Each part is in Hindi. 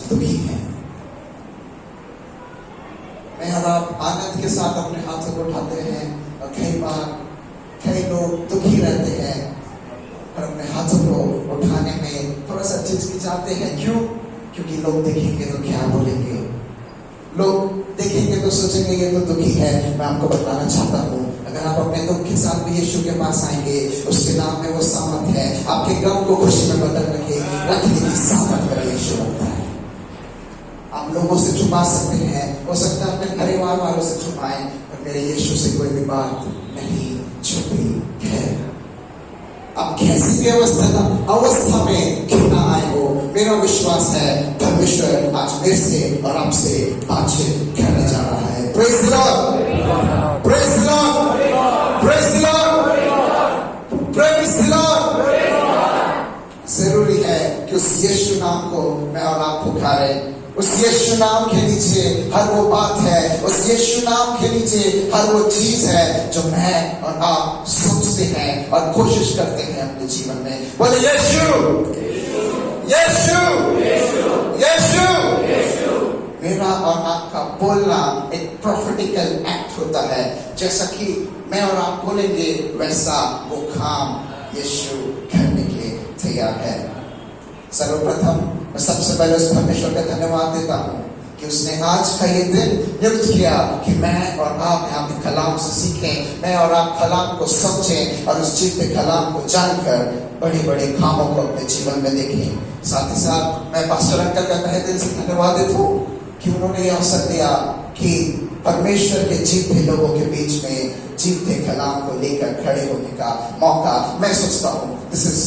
दुखी हैं। मैं और आप आनंद के साथ अपने हाथों को उठाते हैं और कई लोग दुखी रहते हैं और अपने हाथों को उठाने में थोड़ा सा झिझकिचाते हैं। क्यों? क्योंकि लोग देखेंगे तो क्या बोलेंगे, लोग देखेंगे तो सोचेंगे ये तो दुखी है। मैं आपको बताना चाहता हूँ, अगर आप अपने दुख के साथ भी यीशु के पास आएंगे, उसके नाम में वो सामर्थ है आपके गम को खुशी में बदलने की सामर्थ मेरा यीशु रखता है। आप लोगों से छुपा सकते हैं, हो सकता है अपने परिवार वालों से छुपाएं, पर मेरे यीशु से कोई भी बात नहीं छुपी है। आप कैसी भी अवस्था में क्यों ना आए हो, मेरा विश्वास है परमेश्वर आज मेरे से और आपसे बातचीत करने जा रहा है। Praise the Lord, praise the Lord, praise the Lord, praise the Lord. जरूरी है कि उस यीशु नाम को मैं और आप पुकारें। उस यीशु नाम के नीचे हर वो बात है, उस यीशु नाम के नीचे हर वो चीज है जो मैं और आप सोचते हैं और कोशिश करते हैं अपने जीवन में। बोले यीशु, यीशु, यीशु। मेरा और आपका बोलना एक प्रोफेटिकल एक्ट होता है। जैसा कि मैं और आप बोलेंगे वैसा वो काम यीशु करने के तैयार है। सर्वप्रथम मैं सबसे पहले उस परमेश्वर का धन्यवाद देता हूँ कि उसने आज का ये दिन नियुक्त किया कि मैं और आप यहाँ पे कलाम से सीखें, मैं और आप कलाम को समझें और उस जीवते कलाम को जानकर बड़े बड़े कामों को अपने जीवन में देखें। साथ ही साथ मैं पास्टर अंकल का तहे दिल से धन्यवाद देता हूँ कि उन्होंने ये अवसर दिया कि परमेश्वर के जीवते लोगों के बीच में जीवते कलाम को लेकर खड़े होने का मौका मैं सोचता हूँ दिस इज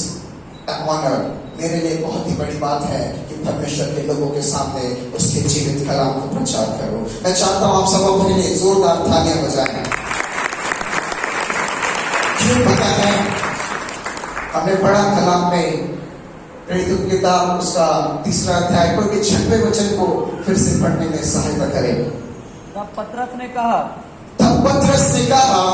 एन ऑनर। मेरे लिए बहुत ही बड़ी बात है कि परमेश्वर के लोगों के सामने उसके जीवित कलाम को प्रचार करूं। मैं चाहता हूं आप सब अपने लिए जोरदार तालियां बजाएं। क्यों पता है, हमने पढ़ा कलाम में प्रेरितों की किताब उसका 3 अध्याय कोई भी 6वें वचन को फिर से पढ़ने में सहायता करें। तब पतरस ने कहा,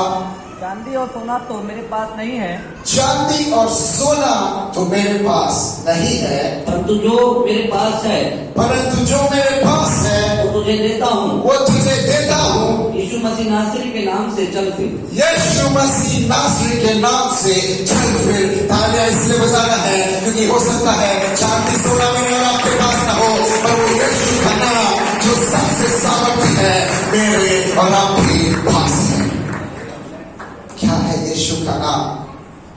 चांदी और सोना तो मेरे पास नहीं है, चांदी और सोना तो मेरे पास नहीं है, परंतु जो मेरे पास है वो तुझे देता हूँ। यीशु मसीह नासरी के नाम से चल फिर। यीशु मसीह नासरी के नाम से चल फिर। तालियां इसलिए बजाना है क्योंकि हो सकता है चांदी सोना मेरे और आपके पास ना हो, पर वो यीशु का नाम जो सबसे सामर्थ्य है मेरे और आपके पास है। क्या है यीशु का नाम?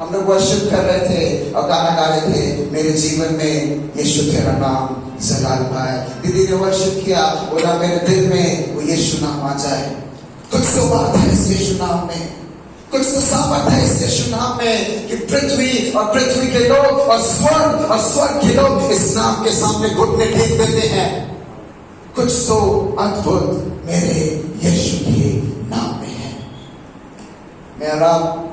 हम लोग वर्शिप कर रहे थे और गाना गा रहे थे, मेरे जीवन में यीशु तेरा नाम जलाल पाए। दीदी ने वर्शिप किया, बोला मेरे दिल में वो यीशु नाम आ जाए। कुछ तो बात है इस यीशु नाम में, कुछ तो सामर्थ है इस यीशु नाम में कि पृथ्वी और पृथ्वी के लोग और स्वर्ग के लोग इस नाम के सामने घुटने टेक देते हैं। कुछ तो अद्भुत मेरे यीशु के नाम में है। मैं और आप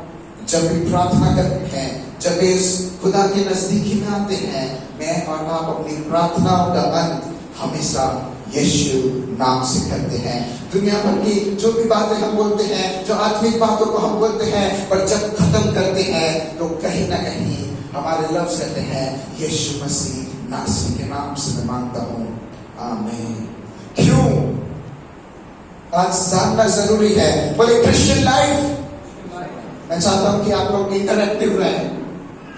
जब भी प्रार्थना करते हैं, जब इस खुदा के नजदीकी में आते हैं, मैं और आप अपनी प्रार्थनाओं का अंत हमेशा यीशु नाम से करते हैं। दुनिया भर की जो भी बातें हम बोलते हैं, जो आत्मिक बातों को हम बोलते हैं, पर जब खत्म करते हैं तो कहीं ना कहीं हमारे लफ्ज कहते हैं यीशु मसीह नासरी के नाम से मैं मांगता हूँ, आमीन। क्यों? आज जानना जरूरी है। बोले क्रिश्चियन लाइफ, मैं चाहता हूं कि आप लोग इंटरैक्टिव रहें।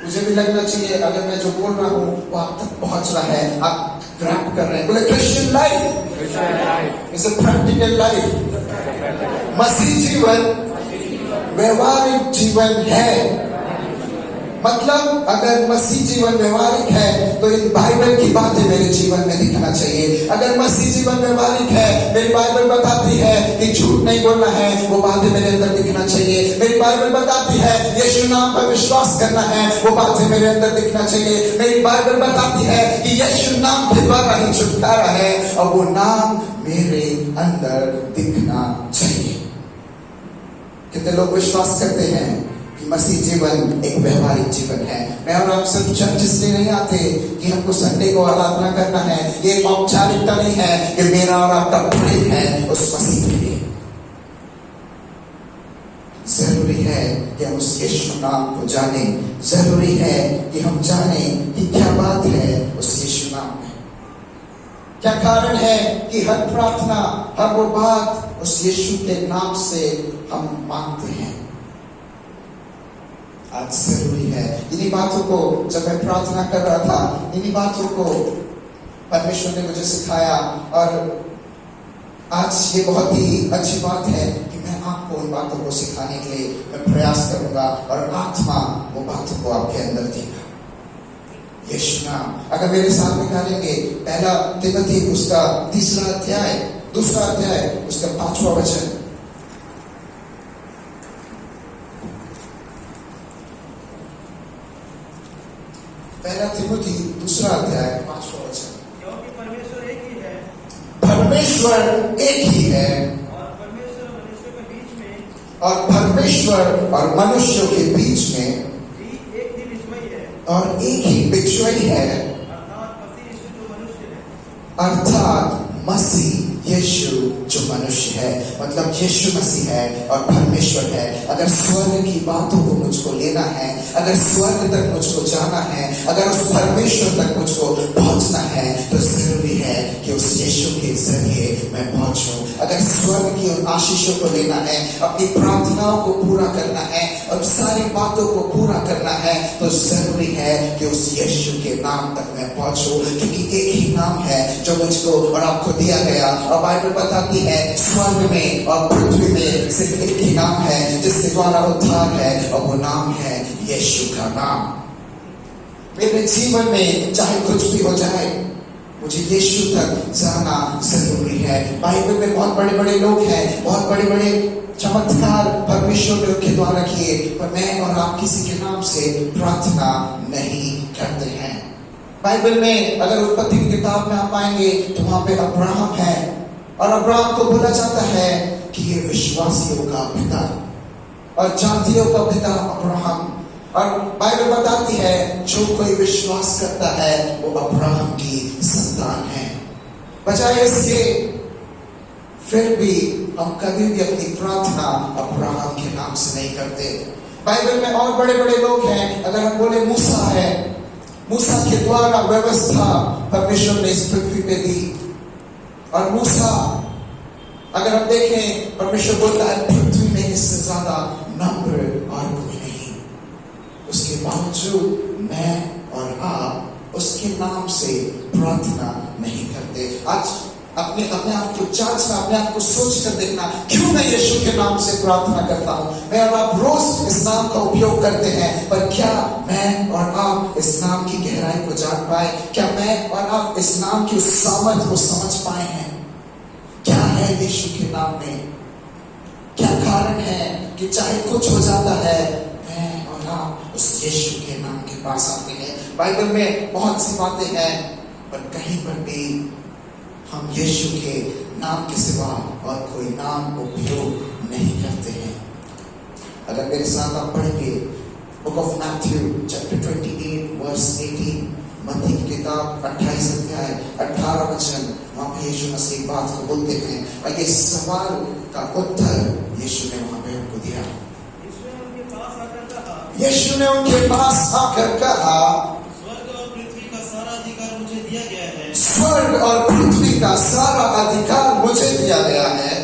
मुझे भी लगना चाहिए अगर मैं जो बोल रहा हूं वो आप तक पहुंच रहा है, आप ग्रैब कर रहे हैं। बोले Christian life is a practical life. मसीह जीवन व्यवहारिक जीवन है। मतलब अगर मसीह जीवन व्यवहारिक है तो इन बाइबल की बातें मेरे जीवन में दिखना चाहिए। अगर मसीह जीवन व्यवहारिक है, मेरी बाइबल बताती है कि झूठ नहीं बोलना है, वो बातें मेरे अंदर दिखना चाहिए। मेरी बाइबल बताती है यीशु नाम पर विश्वास करना है, वो बातें मेरे अंदर दिखना चाहिए। मेरी बाइबल बताती है कि यीशु नाम के द्वारा ही छुटकारा है और वो नाम मेरे अंदर दिखना चाहिए। कितने लोग विश्वास करते हैं कि मसीह जीवन एक व्यवहारिक जीवन है? मैं और आप सिर्फ चर्च इसलिए नहीं आते कि हमको संडे को आराधना करना है, ये औपचारिकता नहीं है, ये मेरा और आपका प्रेम है उस मसीह के लिए। जरूरी है कि हम उस यीशु नाम को जाने, जरूरी है कि हम जाने कि क्या बात है उस यीशु नाम में। क्या कारण है कि हर प्रार्थना, हर वो बात उस यीशु के नाम से हम मांगते हैं? आज जरूरी है। इन्हीं बातों को जब मैं प्रार्थना कर रहा था, इन्हीं बातों को परमेश्वर ने मुझे सिखाया, और आज ये बहुत ही अच्छी बात है कि मैं आपको उन बातों को सिखाने के लिए मैं प्रयास करूंगा, और आत्मा वो बातों को आपके अंदर देगा। यीशु नाम अगर मेरे साथ निकालेंगे, पहला तिमोथी उसका 3 अध्याय, 2 अध्याय उसका 5वां वचन। पहला तिमोथी 2 अध्याय 5वां वचन। क्योंकि परमेश्वर एक ही है, परमेश्वर एक ही है, और परमेश्वर और मनुष्यों के बीच में और परमेश्वर और मनुष्यों के बीच में भी एक ही विस्मय है, और एक ही बिछुई है, अर्थात मसीह यीशु अर्थात मसीह यीशु जो मनुष्य है। जो मनुष्य है। मतलब यीशु मसीह है और परमेश्वर है। अगर स्वर्ग की बातों को मुझको लेना है, अगर स्वर्ग तक मुझको जाना है, अगर उस परमेश्वर तक मुझको पहुंचना है, तो जरूरी है कि उस यीशु के जरिए मैं पहुंचूं। अगर स्वर्ग की उन आशीषों को लेना है, अपनी प्रार्थनाओं को पूरा करना है, और सारी बातों को पूरा करना है, तो जरूरी है कि उस यीशु के नाम तक मैं पहुंचूं, क्योंकि एक ही नाम है जो मुझको और आपको दिया गया। और बाइबल बताती है स्वर्ग में और पृथ्वी में सिर्फ एक ही नाम है जिसके द्वारा उद्धार है, और वो नाम है यीशु का नाम। मेरे जीवन में चाहे कुछ भी हो जाए, मुझे यीशु तक जाना जरूरी है। बाइबल में बहुत बड़े बड़े लोग हैं, बहुत बड़े बड़े चमत्कार परमेश्वर ने उनके द्वारा किए, पर मैं और आप किसी के नाम से प्रार्थना नहीं करते हैं। बाइबल में अगर उत्पत्ति की किताब में आप पाएंगे तो वहां पे अब्राहम है, और अब्राहम को बोला जाता है कि ये विश्वासियों का पिता और जातियों का पिता अब्राहम। और बाइबल बताती है जो कोई विश्वास करता है वो अब्राहम की संतान है। बजाय इसके फिर भी हम कभी भी अपनी प्रार्थना अब्राहम के नाम से नहीं करते। बाइबल में और बड़े बड़े लोग हैं। अगर हम बोले मूसा है, मूसा के द्वारा व्यवस्था परमेश्वर ने इस पृथ्वी पे दी, और मूसा अगर हम देखें, परमेश्वर बोलता है पृथ्वी में इससे ज्यादा नम्र और कोई नहीं। उसके बावजूद मैं और आप उसके नाम से प्रार्थना नहीं करते। आज अपने आप को जांचना, अपने आप को सोच कर देखना, क्यों मैं यीशु के नाम से प्रार्थना करता हूं। मैं और आप रोज इस नाम का उपयोग करते हैं, पर क्या मैं और आप इस नाम की गहराई को जान पाए? क्या मैं और आप इस नाम की उस सामर्थ को समझ पाए हैं? क्या है यीशु के नाम में? क्या कारण है कि चाहे कुछ हो जाता है, मैं और आप उस यीशु के नाम के पास आते हैं? बाइबल में बहुत सी बातें हैं, पर कहीं पर भी हम यीशु के नाम के सिवा और कोई नाम उपयोग नहीं करते हैं। अगर मेरे साथ आप पढ़ेंगे book of Matthew chapter 28 verse 18, मत्ती की किताब 28 अध्याय 18 वचन, वहां पे यीशु मसीह एक बात को बोलते हैं, और ये सवाल का उत्तर यीशु ने वहां पे उनको दिया। यीशु ने उनके पास आकर कहा, स्वर्ग और पृथ्वी का सारा अधिकार मुझे दिया गया है,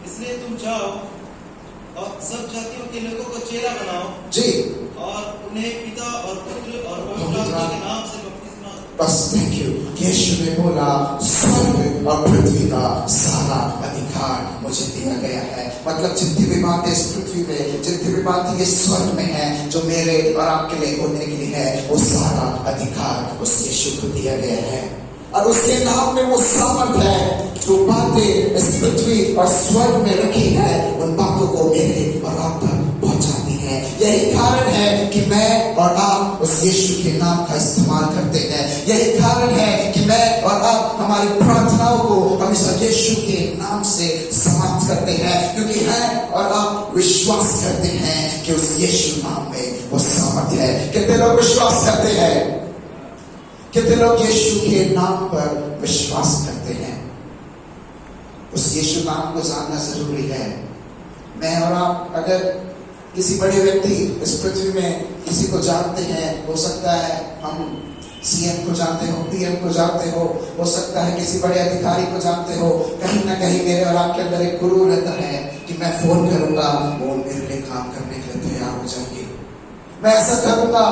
इसलिए तुम जाओ और सब जातियों के लोगों को चेला बनाओ जी, और उन्हें पिता और पुत्र और पवित्र आत्मा के नाम से बपतिस्मा दो। बस थैंक यू। यीशु ने बोला स्वर्ग और पृथ्वी का सारा अधिकार मुझे दिया गया है। मतलब जितनी भी बातें इस पृथ्वी में, जितनी भी बातें ये स्वर्ग में है, जो मेरे और आपके लिए होने के लिए है, वो सारा अधिकार उस यीशु को दिया गया है। और उसके नाम में वो सामर्थ है जो बातें इस पृथ्वी और स्वर्ग में रखी है, उन बातों को मेरे और आप तक पहुंचाती है। यही कारण है कि मैं और आप उस यीशु के नाम का इस्तेमाल करते हैं। यही कारण है कि मैं और आप हमारी प्रार्थनाओं को हमेशा यीशु के नाम से समाप्त करते हैं, क्योंकि मैं और आप विश्वास करते हैं कि उस यीशु नाम में वो सामर्थ है। कितने लोग विश्वास करते हैं? कितने लोग यीशु के नाम पर विश्वास करते हैं? उस यीशु नाम को जानना जरूरी है। मैं और आप अगर किसी बड़े व्यक्ति इस पृथ्वी में किसी को जानते हैं, हो सकता है हम सीएम को जानते हो, पीएम को जानते हो सकता है किसी बड़े अधिकारी को जानते हो। कहीं ना कहीं मेरे और आपके अंदर एक गुरूर रहता है कि मैं फोन करूंगा, वो मेरे लिए काम करने के लिए तैयार हो जाएंगे, मैं ऐसा करूंगा।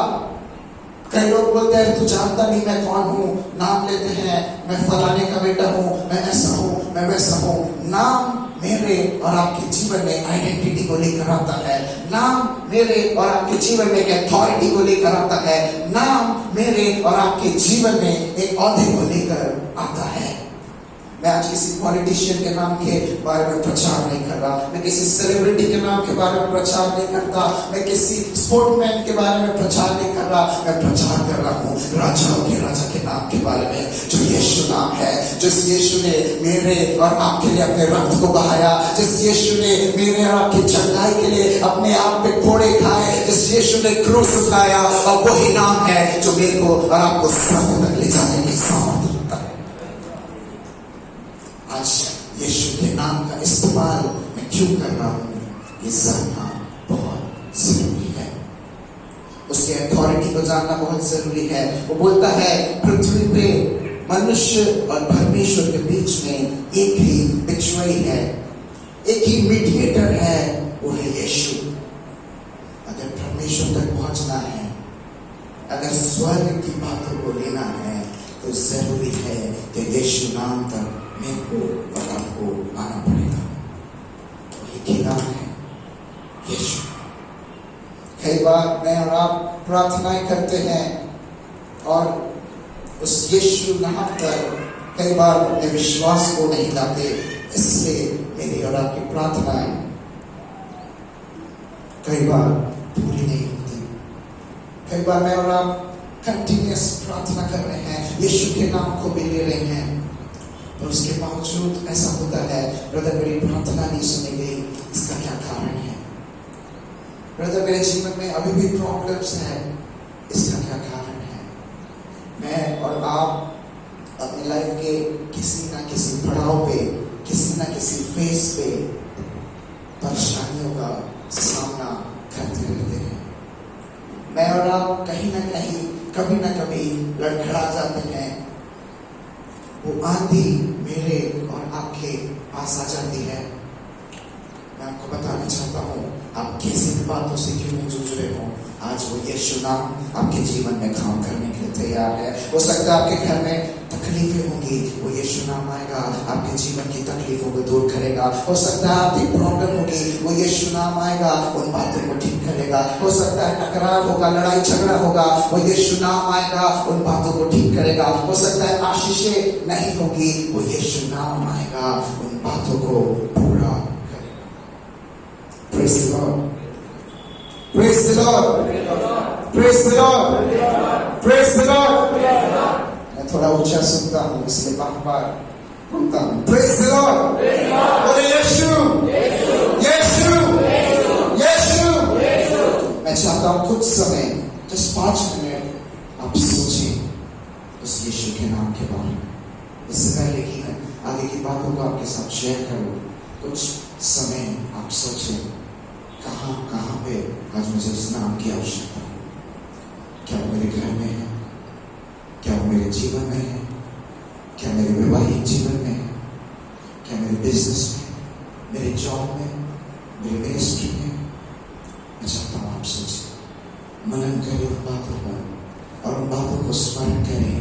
कई लोग बोलते हैं तू जानता नहीं मैं कौन हूँ, नाम लेते हैं, मैं फलाने का बेटा हूँ, मैं ऐसा हूँ, मैं वैसा हूँ। नाम मेरे और आपके जीवन में आइडेंटिटी को लेकर आता है। नाम मेरे और आपके जीवन में एक अथॉरिटी को लेकर आता है। नाम मेरे और आपके जीवन में एक औहदे को लेकर आता है। मैं आज किसी पॉलिटिशियन के नाम के बारे में प्रचार नहीं कर रहा, मैं किसी सेलिब्रिटी के नाम के बारे में प्रचार नहीं करता, मैं किसी स्पोर्टमैन के बारे में प्रचार नहीं कर रहा। मैं प्रचार कर रहा हूँ राजाओं के राजा के नाम के बारे में, जो यीशु नाम है, जिस यीशु ने मेरे और आपके लिए अपने रक्त को बहाया, जिस यीशु ने मेरे और आपकी चंगाई के लिए अपने आप पे कोड़े खाए, जिस यीशु ने क्रूस उठाया, और वही नाम है जो मेरे को और आपको स्वर्ग तक ले जाने की सामर्थ रखता है। आज यीशु के नाम का इस्तेमाल मैं क्यों कर रहा हूँ, ये जानना बहुत जरूरी है। उसके अथॉरिटी को जानना बहुत जरूरी है। वो बोलता है पृथ्वी पे मनुष्य और परमेश्वर के बीच में एक ही बिचवाई है, एक ही मीडिएटर है, वो है यीशु। अगर परमेश्वर तक पहुंचना है, अगर स्वर्ग की बातों को लेना है, तो जरूरी है कि यीशु नाम तक मेरे को और आपको आना पड़ेगा। एक ही नाम है यीशु। कई बार मैं और आप प्रार्थनाएं करते हैं और उस यीशु नाम पर कई बार अपने विश्वास को नहीं लाते, इसलिए मेरी और आपकी प्रार्थनाएं कई बार पूरी नहीं होती। कई बार मैं और आप कंटिन्यूअस प्रार्थना कर रहे हैं, यीशु के नाम को भी ले रहे हैं, और उसके बावजूद ऐसा होता है ब्रदर मेरी प्रार्थना नहीं सुनी गई, इसका क्या कारण है? ब्रदर मेरे जीवन में अभी भी प्रॉब्लम्स है, इसका क्या कारण है? मैं और आप अपनी लाइफ के किसी ना किसी पड़ाव पे, किसी ना किसी फेस पे परेशानियों का सामना करते रहते हैं। मैं और आप कहीं ना कहीं कभी ना कभी लड़खड़ा जाते हैं। वो आंधी मेरे और आपके पास आ जाती है। मैं आपको बताना चाहता हूँ, आप किसी भी बातों से क्यों नहीं जूझ रहे हो, आज वो यीशु नाम आपके जीवन में काम करने के लिए तैयार है। हो सकता है आपके घर में तकलीफें होंगी, वो यीशु नाम आएगा, आपके जीवन की तकलीफों को दूर करेगा। हो सकता है आपकी प्रॉब्लम होगी, वो यीशु नाम आएगा, उन बातों को ठीक करेगा। हो सकता है टकराव होगा, लड़ाई झगड़ा होगा, वो यीशु नाम आएगा, उन बातों को ठीक करेगा। हो सकता है आशीषें नहीं होगी, वो यीशु नाम आएगा, उन बातों को पूरा करेगा। Praise the Lord, praise the Lord, praise the Lord, praise the Lord. मैं थोड़ा ऊंचा सुनता हूँ इसलिए बार-बार बोलता हूँ प्रेज़ द लॉर्ड, बोले यीशु, यीशु, यीशु। मैं चाहता हूँ कुछ समय, जस्ट 5 मिनट आप सोचें उस यीशु के नाम के बारे में। इससे पहले कि मैं आगे की बातों को आपके साथ शेयर करूँ, कुछ समय आप सोचें कहाँ पे आज मुझे उस नाम की आवश्यकता है। क्या वो मेरे घर में है? क्या वो मेरे जीवन में है? क्या मेरे वैवाहिक जीवन में है? क्या मेरे बिजनेस में, मेरे जॉब में, मेरे मिनिस्ट्री में? मैं चाहता हूँ आप सोचें, मनन करें उन बातों पर और उन बातों को स्मरण करें,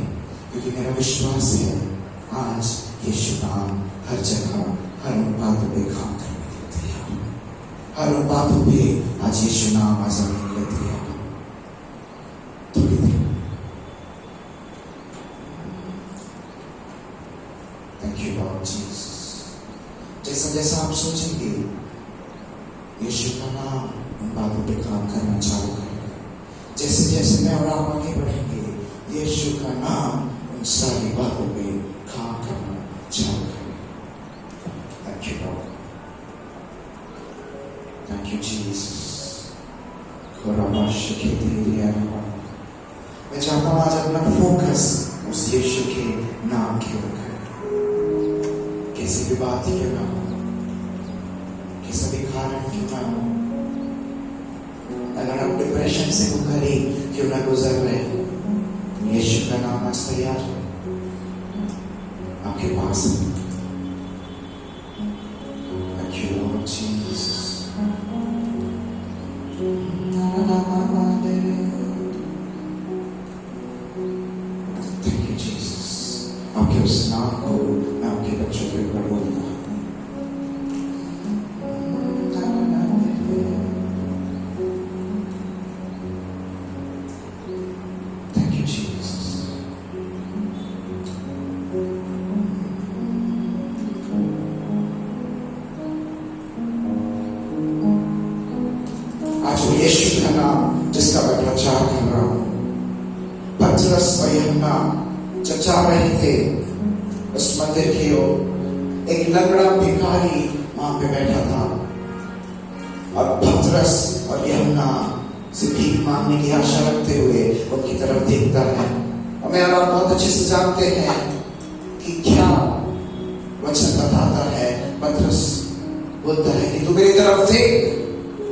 क्योंकि मेरा विश्वास है आज यीशु नाम हर जगह, हर उन बातों पे काम करने के लिए तैयार है। हर उन बातों पे आज यीशु नाम आजाने के लिए तैयार है। थोड़ी देर थैंक यू लॉर्ड जीसस। जैसा जैसा आप सोचेंगे यीशु का नाम उन बातों पे काम करना चालू करेगा। जैसे जैसे मैं और आप आगे बढ़ेंगे, यीशु का नाम उन सारी बातों पे काम करना चालू करेगा। Thank you Lord, thank you Jesus. मैं चाहता हूँ आज अपना फोकस उस यीशु के नाम के ऊपर, किसी भी बात क्यों ना हो, किसी भी कारण क्यों ना हो, अगर आप डिप्रेशन से होकर ही क्यों ना गुजर रहे, यीशु यीशु का नाम आज तैयार है आपके पास है। Thank you, Lord Jesus. Thank you, Jesus. आपके उस नाम को मैं आपके बच्चों के ऊपर बोलता हूँ। Thank you, Jesus. आज वो यीशु का नाम जिसका मैं प्रचार कर रहा हूँ, पतरस और यूहन्ना जब जा रहे थे उस मंदिर की ओर, एक लंगड़ा भिखारी वहां पे बैठा था और पतरस और यूहन्ना से भीख मांगने की आशा रखते हुए उनकी तरफ देखता है। और मैं और आप बहुत अच्छे से जानते हैं कि क्या वचन बताता है। पतरस बोलता है कि तू मेरी तरफ देख।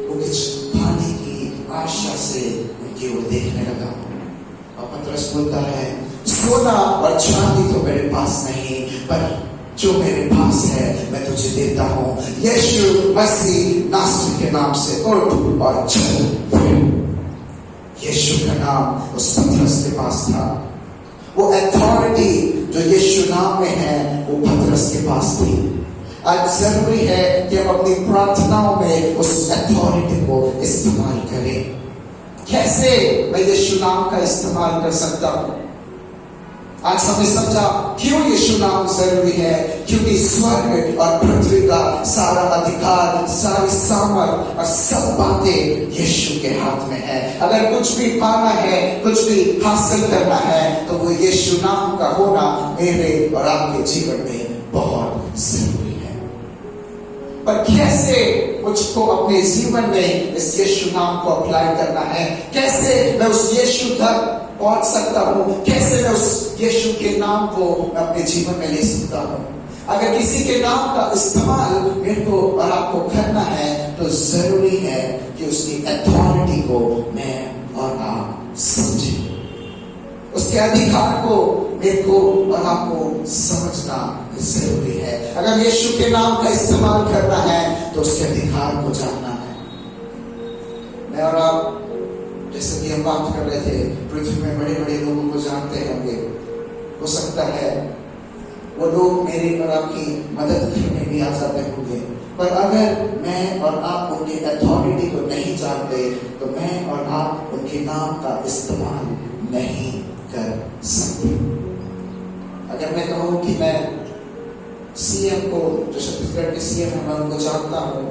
वो कुछ पाने की आशा से उनकी ओर देखने लगा और पतरस बोलता है, सोना और चांदी तो मेरे पास नहीं, पर जो मेरे पास है मैं तुझे देता हूं। यीशु मसीह नासरी के नाम से उठ और चल। यीशु का नाम उस पतरस के पास था। वो अथॉरिटी जो यीशु नाम में है वो पतरस के पास थी। आज जरूरी है कि हम अपनी प्रार्थनाओं में उस अथॉरिटी को इस्तेमाल करें। कैसे मैं यीशु नाम का इस्तेमाल कर सकता हूं? आज हमने समझा क्यों यीशु नाम जरूरी है, क्योंकि स्वर्ग और पृथ्वी का सारा अधिकार, सारी सामर्थ और सब बातें यीशु के हाथ में है। अगर कुछ भी पाना है, कुछ भी हासिल करना है, तो वो यीशु नाम का होना मेरे और आपके जीवन में बहुत जरूरी है। पर कैसे मुझको अपने जीवन में इस यीशु नाम को अप्लाई करना है? कैसे मैं उस यीशु तक पहुंच सकता हूं? कैसे मैं उस यीशु के नाम को मैं अपने जीवन में ले सकता हूं? अगर किसी के नाम का इस्तेमाल मेरे को और आपको करना है तो जरूरी है कि उसकी अथॉरिटी को मैं और आप समझें, उसके अधिकार को मेरे को और आपको समझना जरूरी है। अगर यीशु के नाम का इस्तेमाल करना है तो उसके अधिकार को जानना है। मैं और आप जैसे कि हम बात कर रहे थे, पृथ्वी में बड़े बड़े लोगों को जानते होंगे। हो सकता है वो लोग मेरी और आपकी मदद करने भी आ जाते होंगे, पर अगर मैं और आप उनकी अथॉरिटी को नहीं जानते तो मैं और आप उनके नाम का इस्तेमाल नहीं कर सकते। अगर मैं कहूँ कि मैं सीएम को, जो छत्तीसगढ़ के सीएम है, मैं उनको जानता हूँ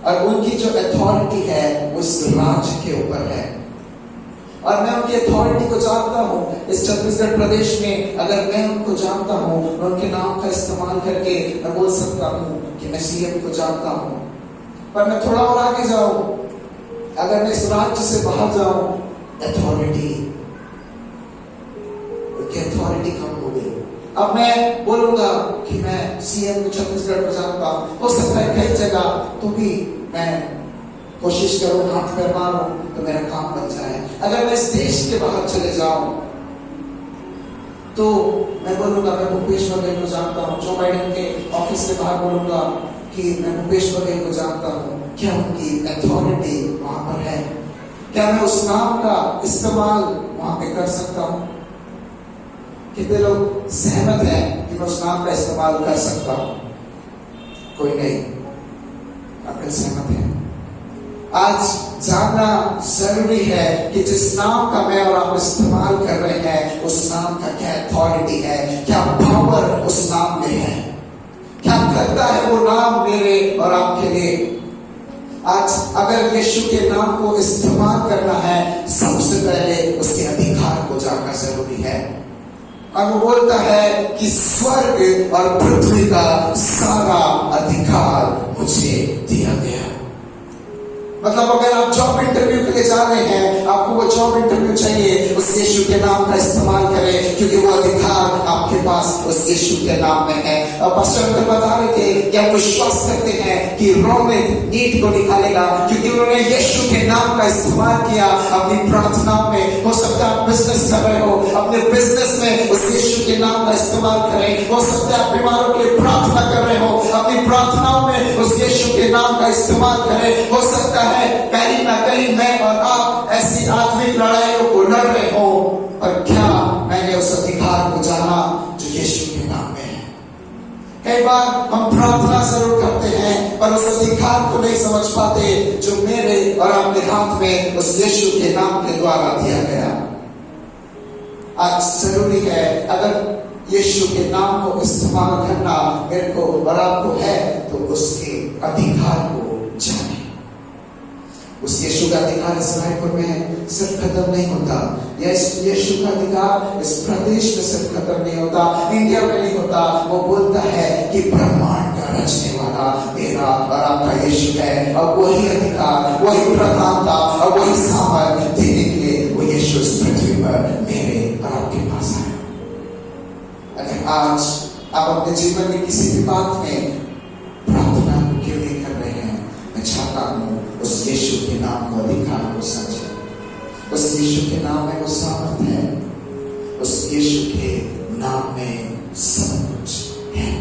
और उनकी जो अथॉरिटी है उस राज्य के ऊपर है और मैं उनकी अथॉरिटी को जानता हूँ इस छत्तीसगढ़ प्रदेश में, अगर मैं उनको जानता हूँ, मैं उनके नाम का इस्तेमाल करके मैं बोल सकता हूँ कि मैं सीएम को जानता हूँ। पर मैं थोड़ा और आगे जाऊं, अगर मैं इस राज्य से बाहर जाऊं, अथॉरिटी, उनकी अथॉरिटी कम हो गई। अब मैं बोलूंगा कि मैं सीएम को छत्तीसगढ़ को जानता हूँ, हो सकता है कई जगह तो भी मैं कोशिश करूं, हाथ पैर मारूं तो मेरा काम बन जाए। अगर मैं इस देश के बाहर चले जाऊं तो मैं बोलूंगा मैं भूपेश बघेल को जानता हूं। जो बाइडेन के ऑफिस के बाहर बोलूंगा कि मैं भूपेश बघेल को जानता हूं। क्या उनकी अथॉरिटी वहां पर है? क्या मैं उस नाम का इस्तेमाल वहां पे कर सकता हूं? कितने लोग सहमत हैं कि मैं उस नाम का इस्तेमाल कर सकता हूं? कोई नहीं, आप सहमत हैं। आज जानना जरूरी है कि जिस नाम का मैं और आप इस्तेमाल कर रहे हैं उस नाम का क्या अथॉरिटी है, क्या पावर उस नाम में है, क्या करता है वो नाम मेरे और आपके लिए। आज अगर यीशु के नाम को इस्तेमाल करना है, सबसे पहले उसके अधिकार को जानना जरूरी है। और वो बोलता है कि स्वर्ग और पृथ्वी का सारा अधिकार मुझे दिया गया। मतलब अगर आप जॉब इंटरव्यू के लिए जा रहे हैं, आपको वो जॉब इंटरव्यू चाहिए, उस यीशु के नाम का इस्तेमाल करें, क्योंकि वो अधिकार आपके पास उस यीशु के नाम में है। और पास्टर अंकल बता रहे थे कि आप विश्वास करते हैं कि रोमित ईंट को निकालेगा, क्योंकि उन्होंने यीशु के नाम का इस्तेमाल किया अपनी प्रार्थनाओं में। हो सकता है आप बिजनेस कर रहे हो, अपने बिजनेस में उस यीशु के नाम का इस्तेमाल करें। हो सकता है आप बीमारों के लिए प्रार्थना कर रहे हो, अपनी प्रार्थनाओं में उस यीशु के नाम का इस्तेमाल करें। हो सकता है कहीं ना कहीं मैं और आप ऐसी आत्मिक लड़ाइयों को लड़ रहे हो, और क्या मैंने उस अधिकार को जाना जो यीशु के नाम में है। कई बार हम प्रार्थना जरूर करते हैं, पर उस अधिकार को नहीं समझ पाते जो मेरे और आपके हाथ में उस यीशु के नाम के द्वारा दिया गया। आज जरूरी है, अगर यीशु के नाम को इस्तेमाल करना मेरे को और आपको है, तो उसके अधिकार को जाने। उस यीशु का अधिकार इस रायपुर में सिर्फ खत्म नहीं होता, या इस यीशु का अधिकार इस प्रदेश में सिर्फ खत्म नहीं होता, इंडिया में नहीं होता। वो बोलता है कि ब्रह्मांड का रचने वाला मेरा और आपका यीशु है, और वही अधिकार, वही प्रधानता और वही सामर्थ देने के लिए वो यीशु इस पृथ्वी पर मेरे और आपके पास आया। अगर आज आप अपने जीवन में किसी भी बात में प्रार्थना क्यों नहीं कर रहे हैं, मैं चाहता हूं उस यीशु के नाम को अधिकार को समझें। उस यीशु के नाम में वो सामर्थ है, उस यीशु के नाम में सब कुछ है।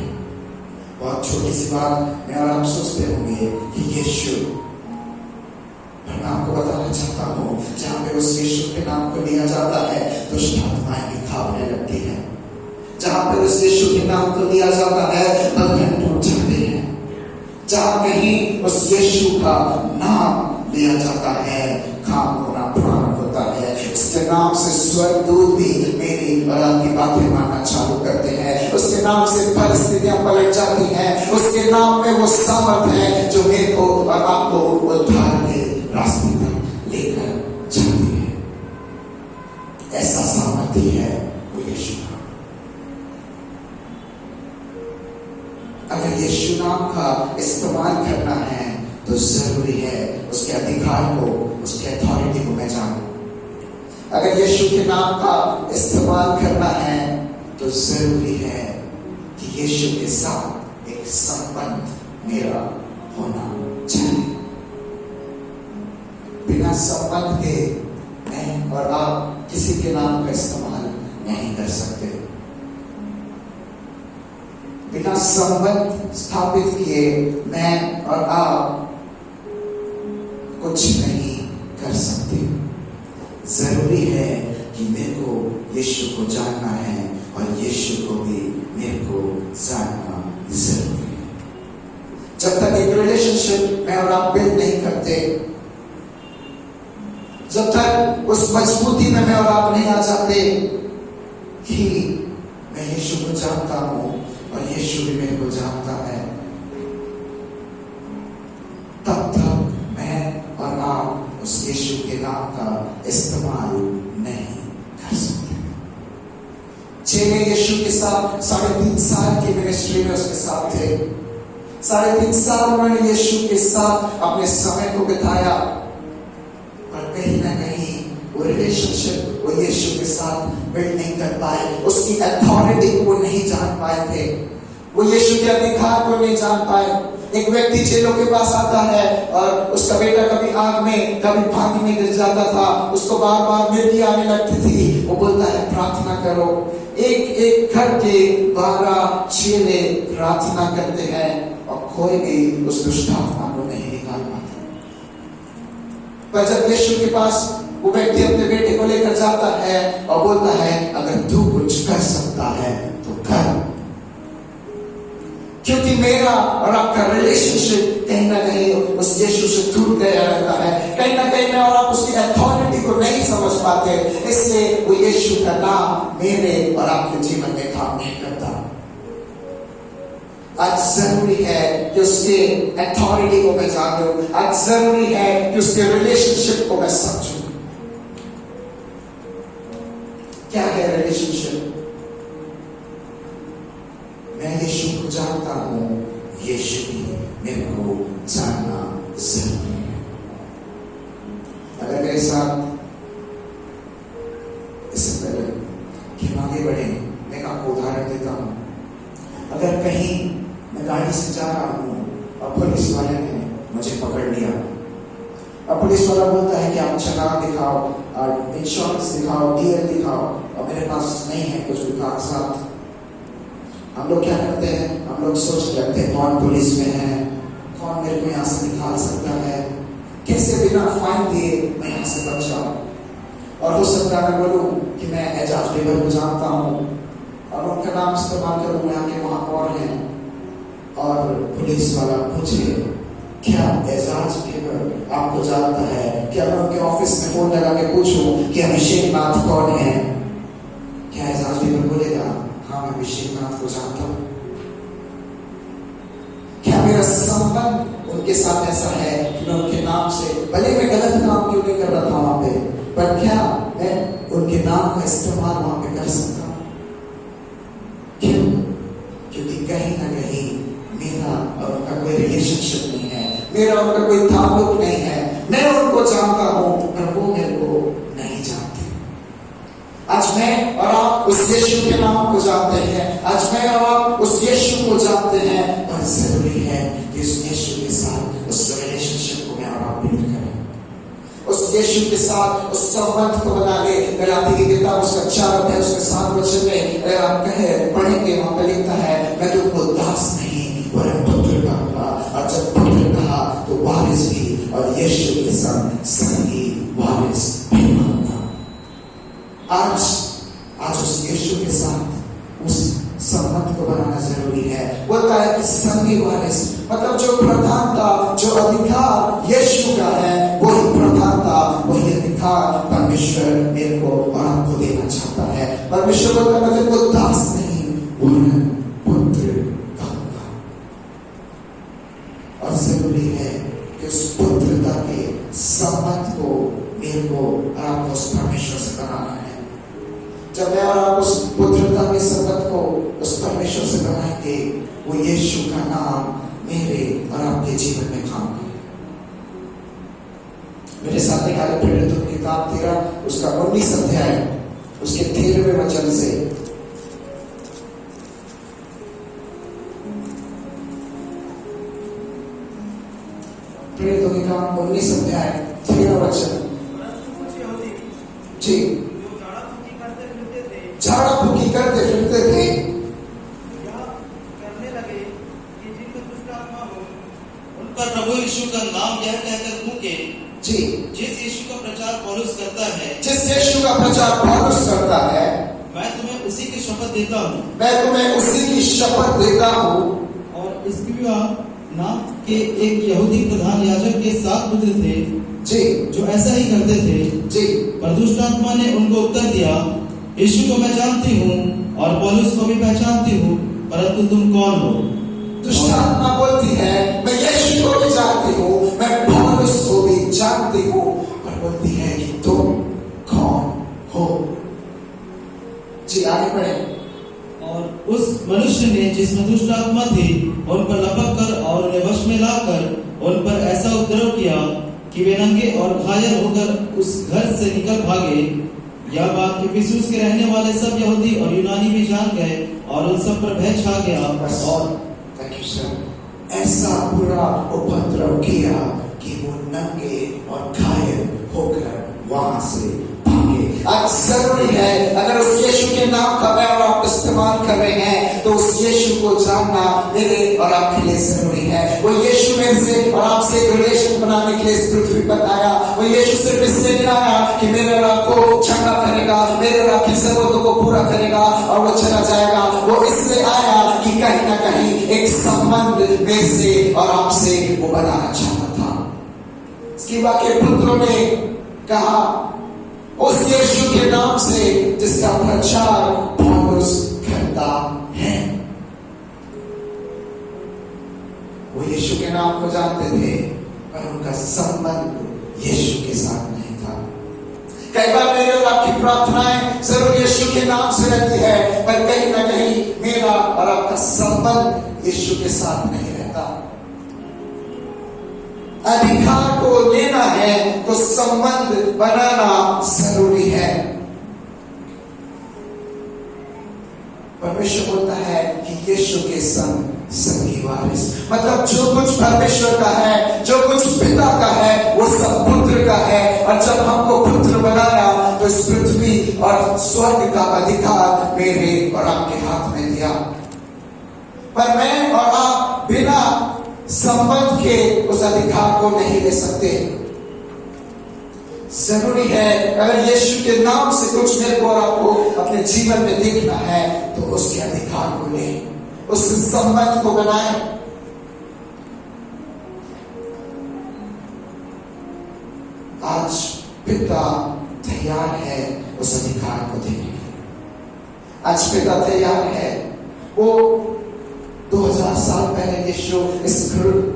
बहुत छोटी सी बात मैं और आप सोचते होंगे कि यीशु, मैं आपको बताना चाहता हूं, जहां पे उस यीशु के नाम को लिया जाता है दुष्ट आत्माएं भी कांपने लगती है। जहां पे उस यीशु के नाम को लिया जाता है बंधन टूट जाते हैं। जहां कहीं उस यीशु का नाम लिया जाता है काम होना प्रारंभ होता है। उसके नाम से स्वर्गदूत भी मेरी और आपकी बातें मानना चालू करते हैं। उसके नाम से परिस्थितियां पलट जाती हैं। उसके नाम में वो सामर्थ है जो मेरे को और आपको उद्धार के रास्ते पर लेकर जाती है। ऐसा सामर्थ्य है वो यीशु का। अगर यीशु नाम का इस्तेमाल करना है तो जरूरी है उसके अधिकार को, उसके अथॉरिटी को मैं जानूं। अगर यीशु के नाम का इस्तेमाल करना है तो जरूरी है कि यीशु के साथ एक संबंध मेरा होना चाहिए। बिना संबंध के मैं और आप किसी के नाम का इस्तेमाल नहीं कर सकते। बिना संबंध स्थापित किए मैं और आप कुछ नहीं कर सकते। जरूरी है कि मेरे को यीशु को जानना है और यीशु को भी मेरे को जानना जरूरी है। जब तक एक रिलेशनशिप मैं और आप बिल्ड नहीं करते, जब तक उस मजबूती में मैं और आप नहीं आ जाते कि मैं यीशु को जानता हूं और यीशु भी मेरे को जानता है, तब तक मैं और आप उस यीशु के नाम का इस्तेमाल नहीं कर सकते। चेले यीशु के साथ 3.5 साल की मिनिस्ट्री में उसके साथ थे। 3.5 साल उन्होंने यीशु के साथ अपने समय को बिताया, पर कहीं ना कहीं वो रिलेशनशिप वो यीशु के साथ बिल्ड नहीं कर पाए। उसकी अथॉरिटी को वो नहीं जान पाए थे, वो यीशु के अधिकार को नहीं जान पाए। एक व्यक्ति चेलों के पास आता है और उसका बेटा कभी आग में कभी पानी में गिर जाता था, उसको बार बार मिर्गी आने लगती थी। वो बोलता है प्रार्थना करो। एक एक करके 12 चेले प्रार्थना करते हैं और कोई भी उस दुष्ट आत्मा को नहीं निकाल पाता। पर जब यीशु के पास वो व्यक्ति अपने बेटे को लेकर जाता है और बोलता है अगर तू कुछ कर सकता है तो कर, क्योंकि मेरा और आपका रिलेशनशिप कहीं ना कहीं उस यीशु से दूर गया रहता है। कहीं ना कहीं मैं और आप उसकी अथॉरिटी को नहीं समझ पाते, इसलिए वो यीशु का नाम मेरे और आपके जीवन में काम नहीं करता। आज जरूरी है कि उसके अथॉरिटी को मैं जानूं। आज जरूरी है कि उसके रिलेशनशिप को मैं समझूं। क्या है रिलेशनशिप? मैं यीशु को जानता हूं, यीशु भी मेरे को जानना जरूरी है। कहीं मैं गाड़ी से जा रहा हूँ और पुलिस वाले ने मुझे पकड़ लिया, और पुलिस वाला बोलता है कि आप चालान दिखाओ और इंश्योरेंस दिखाओ, डीएल दिखाओ, और मेरे पास नहीं है कुछ भी कागजात। हम लोग क्या करते हैं, हम लोग सोच रखते हैं कौन पुलिस में है, कौन मेरे को यहाँ से निकाल सकता है, कैसे बिना फाइन दिए मैं यहाँ से बच जाऊँ। और हो सकता है मैं बोलूँ कि मैं एजाज बेगर को जानता हूँ और उनका नाम इस्तेमाल करूँ, यहाँ के महापौर हैं, और पुलिस वाला पूछे क्या एजाज बेगर आपको जानता है? क्या मैं उनके ऑफिस में फोन लगा के पूछूं कि अभिषेक नाथ कौन है? क्या एजाज बेगर बोलेगा हाँ मैं अभिषेक नाथ को जानता हूँ? क्या मेरा संबंध उनके साथ ऐसा है कि मैं उनके नाम से, भले मैं गलत काम क्यों नहीं कर रहा था वहां पे, पर क्या मैं उनके नाम का इस्तेमाल वहां पे कर सकता हूं? क्यों? क्योंकि कहीं ना कहीं मेरा और उनका कोई रिलेशनशिप नहीं है, मेरा उनका कोई ताल्लुक नहीं है। मैं उनको जानता हूं पर वो मेरे को नहीं जानते। आज मैं और आप उस यीशु के नाम को जानते हैं, आज मैं और आप उस यीशु को जानते हैं, और जरूरी है कि उस यीशु के साथ उस रिलेशनशिप को मैं और आप बिल्ड करें, उस यीशु के साथ उस संबंध को बना ले। गलाती की किताब उसका 4 अध्याय उसके 7 वचन में आप कहे पढ़ेंगे, वहां पर लिखता है मैं तुमको दास नहीं वरन पुत्र कहूंगा, और जब पुत्र कहा तो वारिस भी, और यीशु के संग संगी वारिस भी कहूंगा। आज उस यीशु के साथ उस संबंध को बनाना जरूरी है। बोलता है कि संगी वारिस मतलब जो प्रधानता, जो अधिकार यीशु का है, वही प्रधानता, वही अधिकार परमेश्वर मेरे को और आपको देना चाहता है। परमेश्वर बोलता है मैं तुमको दास नहीं वरन पुत्र कहूंगा। और जरूरी है कि उस पुत्रता के संबंध को मेरे को और आपको उस परमेश्वर से बनाना है। जब मैं और आप उस पुत्रता के संबंध को उस परमेश्वर से बनाएंगे, वो यीशु का नाम मेरे और आपके जीवन में काम करे। मेरे साथ निकाले प्रेरितों की किताब 13 उसका 19 अध्याय उसके 13वें वचन से। प्रेरितों की किताब 19 अध्याय 13 वचन। जी, झाड़ा फूकी करते फिरते थे, करने लगे कि जिनमें दुष्ट आत्मा हो उन पर प्रभु यीशु का नाम यह कहकर फूके। जी, जिस यीशु का प्रचार पौलुस करता है, जिस यीशु का प्रचार पौलुस करता है, मैं तुम्हें उसी की शपथ देता हूँ, मैं तुम्हें उसी की शपथ देता हूँ। और इसक्रिया नाम के एक यहूदी प्रधान याजक के 7 पुत्र थे जी, जो ऐसा ही करते थे। जी, पर दुष्ट आत्मा ने उनको उत्तर दिया, यीशु को मैं जानती हूँ और पौलुस को भी पहचानती हूँ, परंतु तुम कौन हो? दुष्ट आत्मा बोलती है मैं यीशु को भी जानती हूँ, मैं पौलुस को भी जानती हूँ, और बोलती है कि तुम कौन हो? जी, आगे बढ़े। और उस मनुष्य ने जिसमें दुष्ट आत्मा थी उन पर लपक कर और उन्हें वश में लाकर उन पर ऐसा उपद्रव किया कि वे नंगे और घायल होकर उस घर से निकल भागे। यह बात इफिसुस के रहने वाले सब यहूदी और यूनानी भी जान गए और उन सब पर भय छा गया। और ऐसा बुरा उपद्रव किया कि वो नंगे और घायल होकर वहां से भागे। आज जरूरी है अगर उस यीशु के नाम का मैं और आप इस्तेमाल कर रहे हैं तो उस यीशु को जानना मेरे और आपके लिए जरूरी है। वो यीशु में से और आपसे एक रिलेशन बनाने के लिए इस पृथ्वी पर आया। वो यीशु सिर्फ इसलिए नहीं आया कि मेरे और आपको चंगा करेगा, मेरे और आपकी जरूरतों को पूरा करेगा और वो चला जाएगा। वो इसलिए आया कि कहीं ना कहीं एक संबंध में से और आपसे वो बनाना चाहता था। इसके बाकी पुत्रों ने कहा उस यीशु के नाम से जिसका प्रचार पौलुस करता है। वो यीशु के नाम को जानते थे पर उनका संबंध यीशु के साथ नहीं था। कई बार मेरे और आपकी प्रार्थनाएं जरूर यीशु के नाम से रहती है पर कहीं ना कहीं मेरा और आपका संबंध यीशु के साथ नहीं रहता। अधिकार को लेना है तो संबंध बनाना जरूरी है। परमेश्वर बोलता है कि यीशु के संग संगी वारिस। मतलब जो कुछ परमेश्वर का है, जो कुछ पिता का है, वो सब पुत्र का है। और जब हमको पुत्र बनाया तो इस पृथ्वी और स्वर्ग का अधिकार मेरे और आपके हाथ में दिया। पर मैं और आप बिना संबंध के उस अधिकार को नहीं ले सकते। जरूरी है अगर यीशु के नाम से कुछ मेरे को और आपको अपने जीवन में देखना है तो उसके अधिकार को ले, उस संबंध को बनाए। आज पिता तैयार है उस अधिकार को देने के लिए। आज पिता तैयार है। वो 2000 साल पहले यीशु इस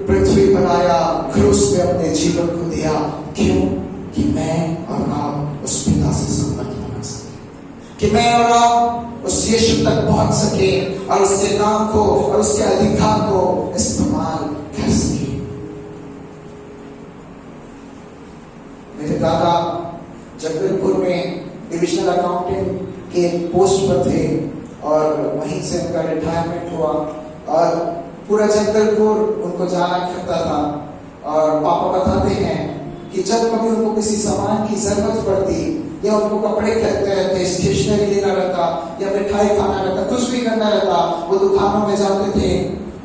पृथ्वी पर आया, क्रूस पे अपने जीवन को दिया। क्यों? कि मैं और आप उस पिता से संबंध बना सके, कि मैं और आप उस यीशु तक पहुंच सके और उसके नाम को और उसके अधिकार को इस्तेमाल कर सके। मेरे दादा जगदलपुर में डिविजनल अकाउंटेंट के पोस्ट पर थे और वहीं से उनका रिटायरमेंट हुआ और पूरा जगदलपुर उनको जाना करता था। और पापा बताते हैं कि जब कभी उनको किसी सामान की जरूरत पड़ती या उनको कपड़े खरीदते रहते, स्टेशनरी लेना रहता या मिठाई खाना रहता, कुछ भी करना रहता, वो दुकानों में जाते थे।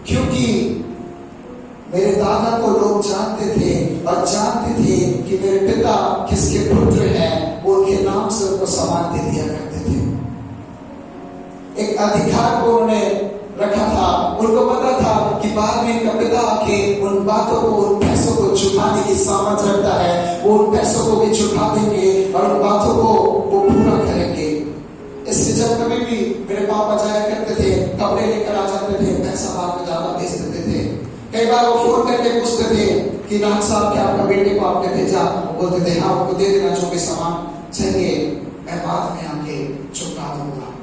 क्योंकि मेरे दादा को लोग जानते थे और जानते थे कि मेरे पिता किसके पुत्र हैं, वो उनके नाम से उनको सामान दे दिया करते थे। एक अधिकार को उन्होंने रखा था। उनको पता था कि बाद में इनका पिता आके उन बातों को, उन पैसों को चुकाने की सामर्थ्य रखता है, वो उन पैसों को भी चुका देंगे और उन बातों को वो पूरा करेंगे। इससे जब कभी भी मेरे पापा जाया करते थे, कपड़े लेकर आ जाते थे, पैसा बाद में ज्यादा भेज देते थे। कई बार वो फोन करके पूछते थे कि नाथ साहब क्या आपका बेटे को आपने भेजा? बोलते थे हाँ, उनको दे देना जो भी सामान चाहिए, मैं बाद में आके चुका दूंगा।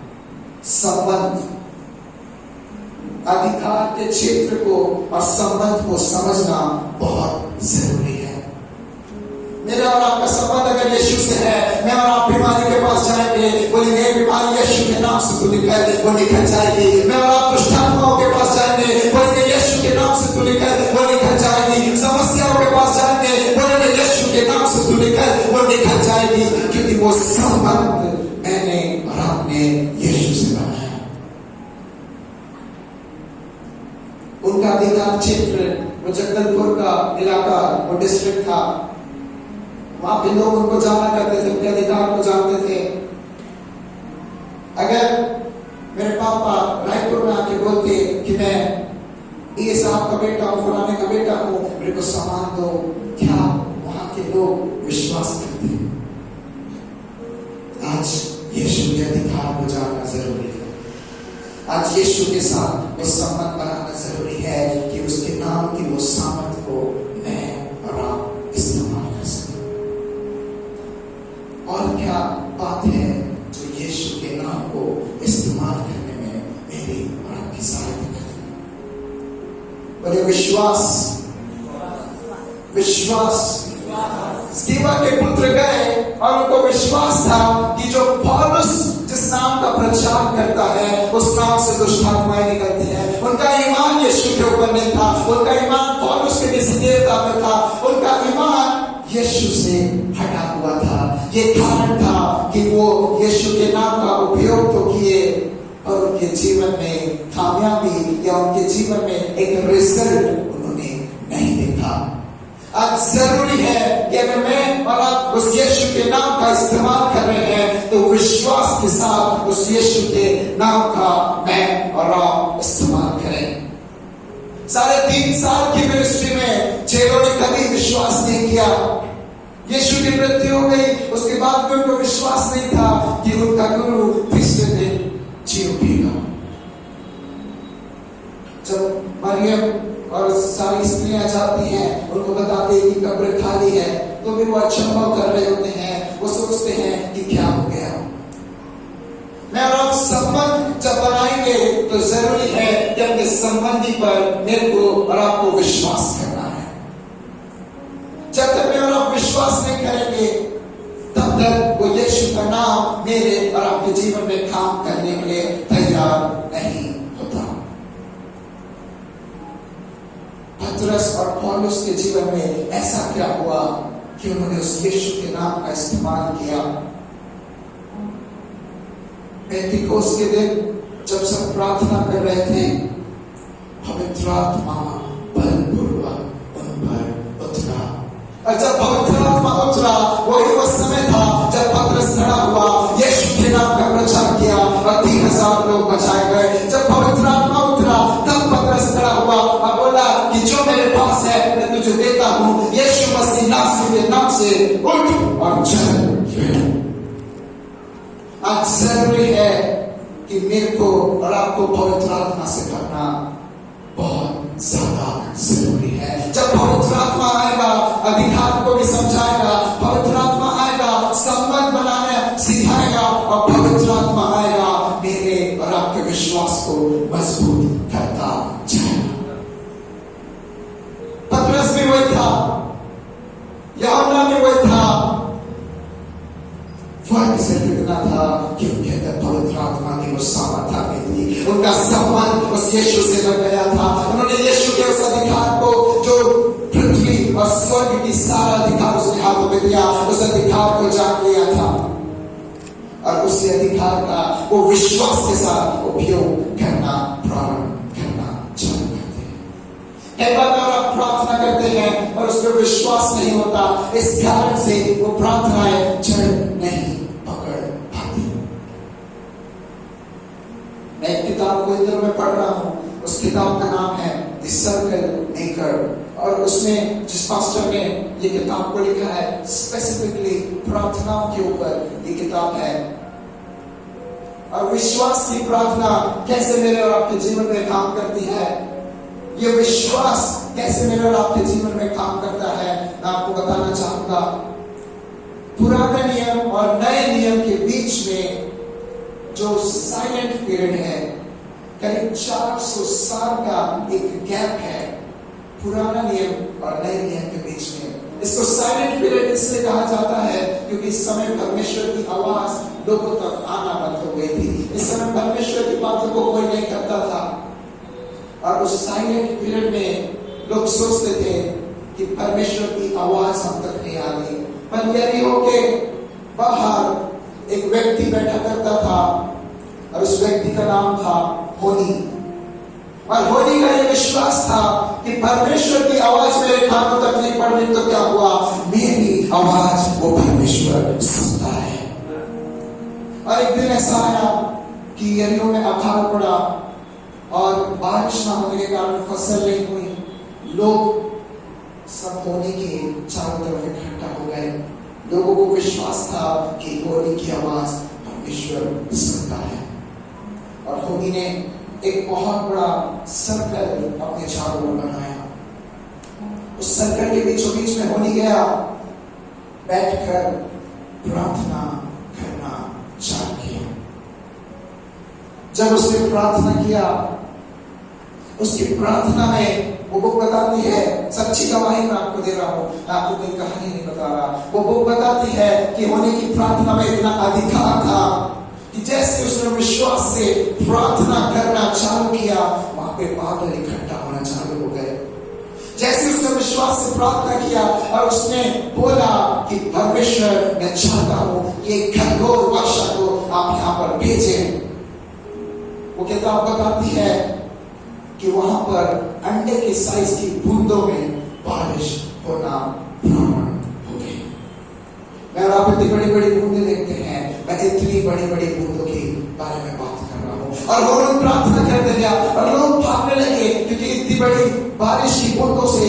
संबंध, अधिकार के क्षेत्र को और संबंध को समझना बहुत जरूरी है। मेरा और आपका संबंध अगर यीशु से है, मैं और आप बीमारी के पास जाएंगे, बोलेंगे बीमारी यीशु के नाम से तू निकल, वो निकल जाएगी। मैं और आप दुष्टात्माओं के पास जाएंगे, बोलेंगे यीशु के नाम से तू निकल, वो निकल जाएगी। समस्याओं के पास जाएंगे, बोलेंगे यीशु के नाम से तू निकल, वो निकल जाएगी। क्योंकि वो संबंध मैंने और आपने यीशु से बनाया। उनका अधिकार क्षेत्र, वो जगदलपुर का इलाका, वो डिस्ट्रिक्ट था, वहां पे लोग उनको जाना करते थे, उनके अधिकार को जानते थे। अगर मेरे पापा रायपुर में आके बोलते कि मैं ये साहब का बेटा हूं, फलाने का बेटा हूं, मेरे को सामान दो, क्या वहां के लोग विश्वास करते? आज यीशु के अधिकार को जानना जरूरी है। आज यीशु के साथ वो संबंध बनाना जरूरी है कि उसके नाम की वो सामर्थ को मैं और आप इस्तेमाल कर सकें। और क्या बात है जो यीशु के नाम को इस्तेमाल करने में मेरी और आपकी सहायता करेगी? बोले विश्वास, विश्वास। स्कीवा के पुत्र गए और उनको विश्वास था कि जो पौलुस जिस नाम का प्रचार करता है उस नाम से दुष्ट आत्माएं निकलती हैं। उनका ईमान यीशु के ऊपर नहीं था, उनका ईमान पौलुस के किसी देवता में था, उनका ईमान यीशु से हटा हुआ था। ये कारण था कि वो यीशु के नाम का उपयोग तो किए और उनके जीवन में कामयाबी या उनके जीवन में एक रिजल्ट उन्होंने नहीं देखा। आज जरूरी है कि अगर मैं और आप उस यीशु के नाम का इस्तेमाल कर रहे हैं तो विश्वास के साथ उस यीशु के नाम का मैं और आप इस्तेमाल करें। 3.5 साल की मिनिस्ट्री में चेलों ने कभी विश्वास नहीं किया। यीशु की मृत्यु हो गई, उसके बाद भी उनको विश्वास नहीं था कि उनका गुरु तीसरे दिन जी उठेगा। जब मरियम और सारी स्त्रियां जाती हैं, उनको बताते हैं कि कब्र खाली है, तो भी वो अचंभा कर रहे होते हैं। वो सोचते हैं कि क्या हो गया। मैं और आप संबंध जब बनाएंगे तो जरूरी है कि अपने संबंधी पर मेरे को और आपको विश्वास करना है। जब तक मैं और आप विश्वास नहीं करेंगे तब तक वो यीशु का नाम मेरे और आपके जीवन में काम करने के लिए तैयार नहीं होता। पतरस और पौलुस के जीवन में ऐसा क्या हुआ कि उन्होंने उस यीशु के नाम का इस्तेमाल किया। पेंतिकोस्त के दिन जब सब प्रार्थना कर रहे थे, पवित्र आत्मा बलपूर्वक उन पर उतरा। और जब पवित्र आत्मा उतरा, वही वो समय था जब पतरस खड़ा हुआ, यीशु के नाम का प्रचार किया और 3000 लोग बचाए गए। जब पवित्र आत्मा उतरा, तब पतरस खड़ा हुआ और बोला कि जो मेरे पास है मैं तुझे देता हूं, यीशु मसीह नासरी के नाम से उठ और चल। आज जरूरी है कि मेरे को और आपको पवित्र आत्मा से भरना बहुत ज्यादा जरूरी है। जब पवित्र आत्मा आएगा, अधिकार को भी समझाएगा, पवित्र आत्मा आएगा, संबंध बनाने सिखाएगा, और पवित्र आत्मा आएगा, मेरे और आपके विश्वास को मजबूत करता जाएगा। पतरस भी वही था, यूहन्ना भी वही था। फर्क सिर्फ इतना था कि उनके अंदर पवित्र आत्मा की वो सामर्थ आ गई थी। उनका संबंध उस यीशु से लग गया था। उन्होंने यीशु के उस अधिकार को, जो पृथ्वी और स्वर्ग की सारा अधिकार उसके हाथों में दिया, उस अधिकार को जान लिया था और उस अधिकार का वो विश्वास के साथ उपयोग करना प्रारंभ करना चालू करते हैं। कई बार आप प्रार्थना करते हैं और उसमें विश्वास नहीं होता, इस कारण से वो प्रार्थनाएं जड़ नहीं पकड़ पाती। मैं एक किताब को इधर में पढ़ रहा हूं, उस किताब का नाम है द सर्कल मेकर, और उसमें जिस पास्टर ने ये किताब को लिखा है, स्पेसिफिकली प्रार्थनाओं के ऊपर ये किताब है। और विश्वास की प्रार्थना कैसे मेरे और आपके जीवन में काम करती है, ये विश्वास कैसे मेरे और आपके जीवन में काम करता है, मैं आपको बताना चाहूंगा। पुराने नियम और नए नियम के बीच में जो साइलेंट पीरियड है, करीब 400 साल का एक गैप है पुराना नियम और नए नियम के बीच में। इसको साइलेंट पीरियड इसलिए कहा जाता है क्योंकि इस समय परमेश्वर की आवाज लोगों तक आना बंद हो गई थी। इस समय परमेश्वर की बातों को कोई नहीं करता था, और उस साइलेंट पीरियड में लोग सोचते थे कि परमेश्वर की आवाज हम तक नहीं आ रही। पर यरीहो के बाहर एक व्यक्ति बैठा करता था, और उस व्यक्ति का नाम था होनी। और होनी का यह विश्वास था कि परमेश्वर की आवाज मेरे कानों तक नहीं पड़ रही, तो क्या हुआ, मेरी आवाज वो परमेश्वर सुनता है। और एक दिन ऐसा आया कि यरीहो में अकाल पड़ा और बारिश ना होने के कारण फसल नहीं हुई। लोग सब होनी के चारों तरफ इकट्ठा हो गए। लोगों को विश्वास था कि होनी की आवाज परमेश्वर सुनता है, और होनी ने एक बहुत बड़ा सर्कल अपने चारों ओर बनाया। उस सर्कल के बीचों बीच में होनी गया, बैठकर प्रार्थना करना चालू किया। जब उसने प्रार्थना किया, उसकी प्रार्थना में वो बुक बताती है, सच्ची गवाही मैं आपको दे रहा हूं, मैं आपको कोई कहानी नहीं बता रहा। वो बुक बताती है कि होने की प्रार्थना में इतना अधिकार था कि जैसे उसने विश्वास से प्रार्थना करना चालू किया, वहां पे बादल इकट्ठा होना चालू हो गए। जैसे उसने विश्वास से प्रार्थना किया और उसने बोला कि परमेश्वर मैं चाहता हूं ये घनघोर वर्षा को आप यहां पर भेजें, वो किताब बताती है कि वहां पर अंडे के साइज की बूंदों में बारिश होना प्रारंभ हो गई। मैं आप इतनी बड़ी बड़ी बूंदें देखते हैं, मैं इतनी बड़ी बड़ी बूंदों के बारे में बात कर रहा हूं। और वो लोग प्रार्थना करते गया और लोग भागने लगे, क्योंकि इतनी बड़ी बारिश की बूंदों से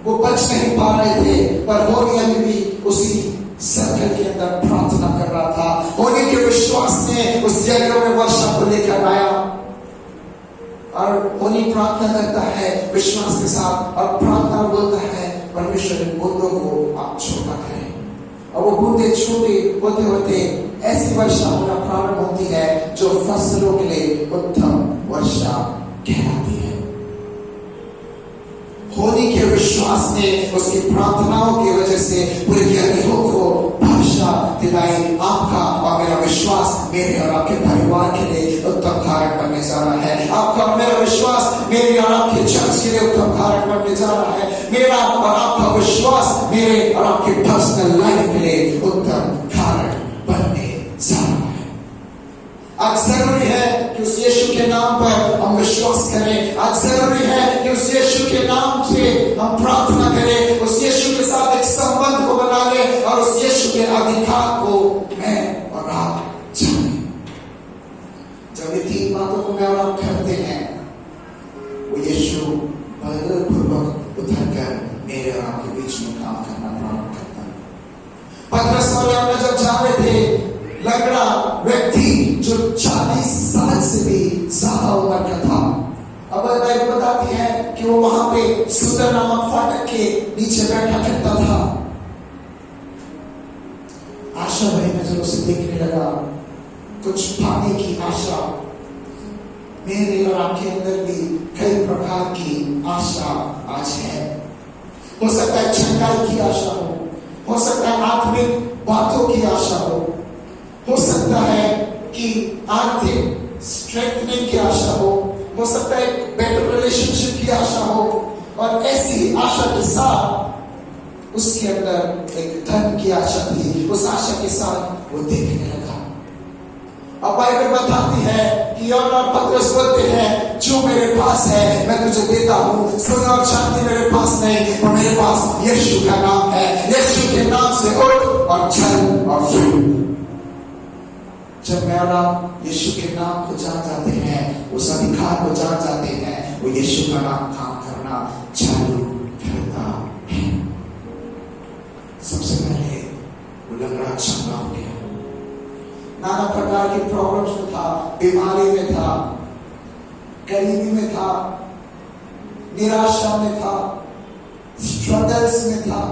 वो बच नहीं पा रहे थे। पर होनी अभी भी उसी सर्कल के अंदर प्रार्थना कर रहा था। होनी के विश्वास ने उस जगह में वर्षा को लेकर आया, और होनी प्रार्थना करता है विश्वास के साथ, और प्रार्थना बोलता है परमेश्वर इन बूंदों को आप छोटा करें। और वो बूंदे छोटे होते होते ऐसी वर्षा होना प्रारंभ होती है जो फसलों के लिए उत्तम वर्षा कहलाती है। होनी के विश्वास ने उसकी प्रार्थनाओं की वजह से पूरे यरीहो को वर्षा दिलाई। आपका और मेरा विश्वास मेरे और आपके परिवार के लिए उत्तम कारण बनने जा रहा है। आपका और मेरा विश्वास मेरे और आपके चर्च के लिए उत्तम कारण बनने जा रहा है। मेरा और आपका विश्वास मेरे और आपके पर्सनल लाइफ के लिए उत्तम कारण बनने जा रहा है। आज जरूरी है कि उस यीशु के नाम पर हम विश्वास करें। आज जरूरी है कि उस यीशु के नाम से हम प्रार्थना करें, उस यीशु के साथ एक संबंध को बना ले और उस यीशु के अधिकार को मैं और आप जाने। जब ये तीन बातों को मैं और आप करते हैं, वो यीशु बलपूर्वक उतर कर मेरे और आपके बीच में काम करना प्रारंभ करता है। पतरस और यूहन्ना जब जा रहे थे, लंगड़ा व्यक्ति जो 40 साल से भी ज्यादा उम्र का था, अब बाइबल बताती है कि वो वहां पे सुंदर नामक फाटक के नीचे बैठा करता था। आशा भरी नजरों से देखने लगा, कुछ पाने की आशा। मेरे और आपके अंदर भी कई प्रकार की आशा आज है। हो सकता है चंगाई की आशा हो सकता है आत्मिक बातों की आशा हो सकता है कि आर्थिक स्ट्रेंथनिंग की आशा हो सकता है बेटर रिलेशनशिप की आशा हो, और ऐसी आशा के साथ उसके अंदर एक धन की आशा थी। उस आशा के साथ वो देखने लगा। अब बाइबल बताती है कि यूहन्ना और पतरस बोलते हैं, जो मेरे पास है मैं तुझे देता हूं। सोना और चांदी मेरे पास नहीं, पर मेरे पास यीशु का नाम है। यीशु के नाम से उठ और चल और फिर। जब मैं और आप यीशु के नाम को जान जाते हैं, उस अधिकार को जान जाते हैं, वो यीशु का नाम काम करना चालू करता है। सबसे पहले वो लंगड़ा चंगा हो गया। नाना प्रकार की प्रॉब्लम्स में था, बीमारी में था, गरीबी में था, निराशा में था, स्ट्रगल्स में था।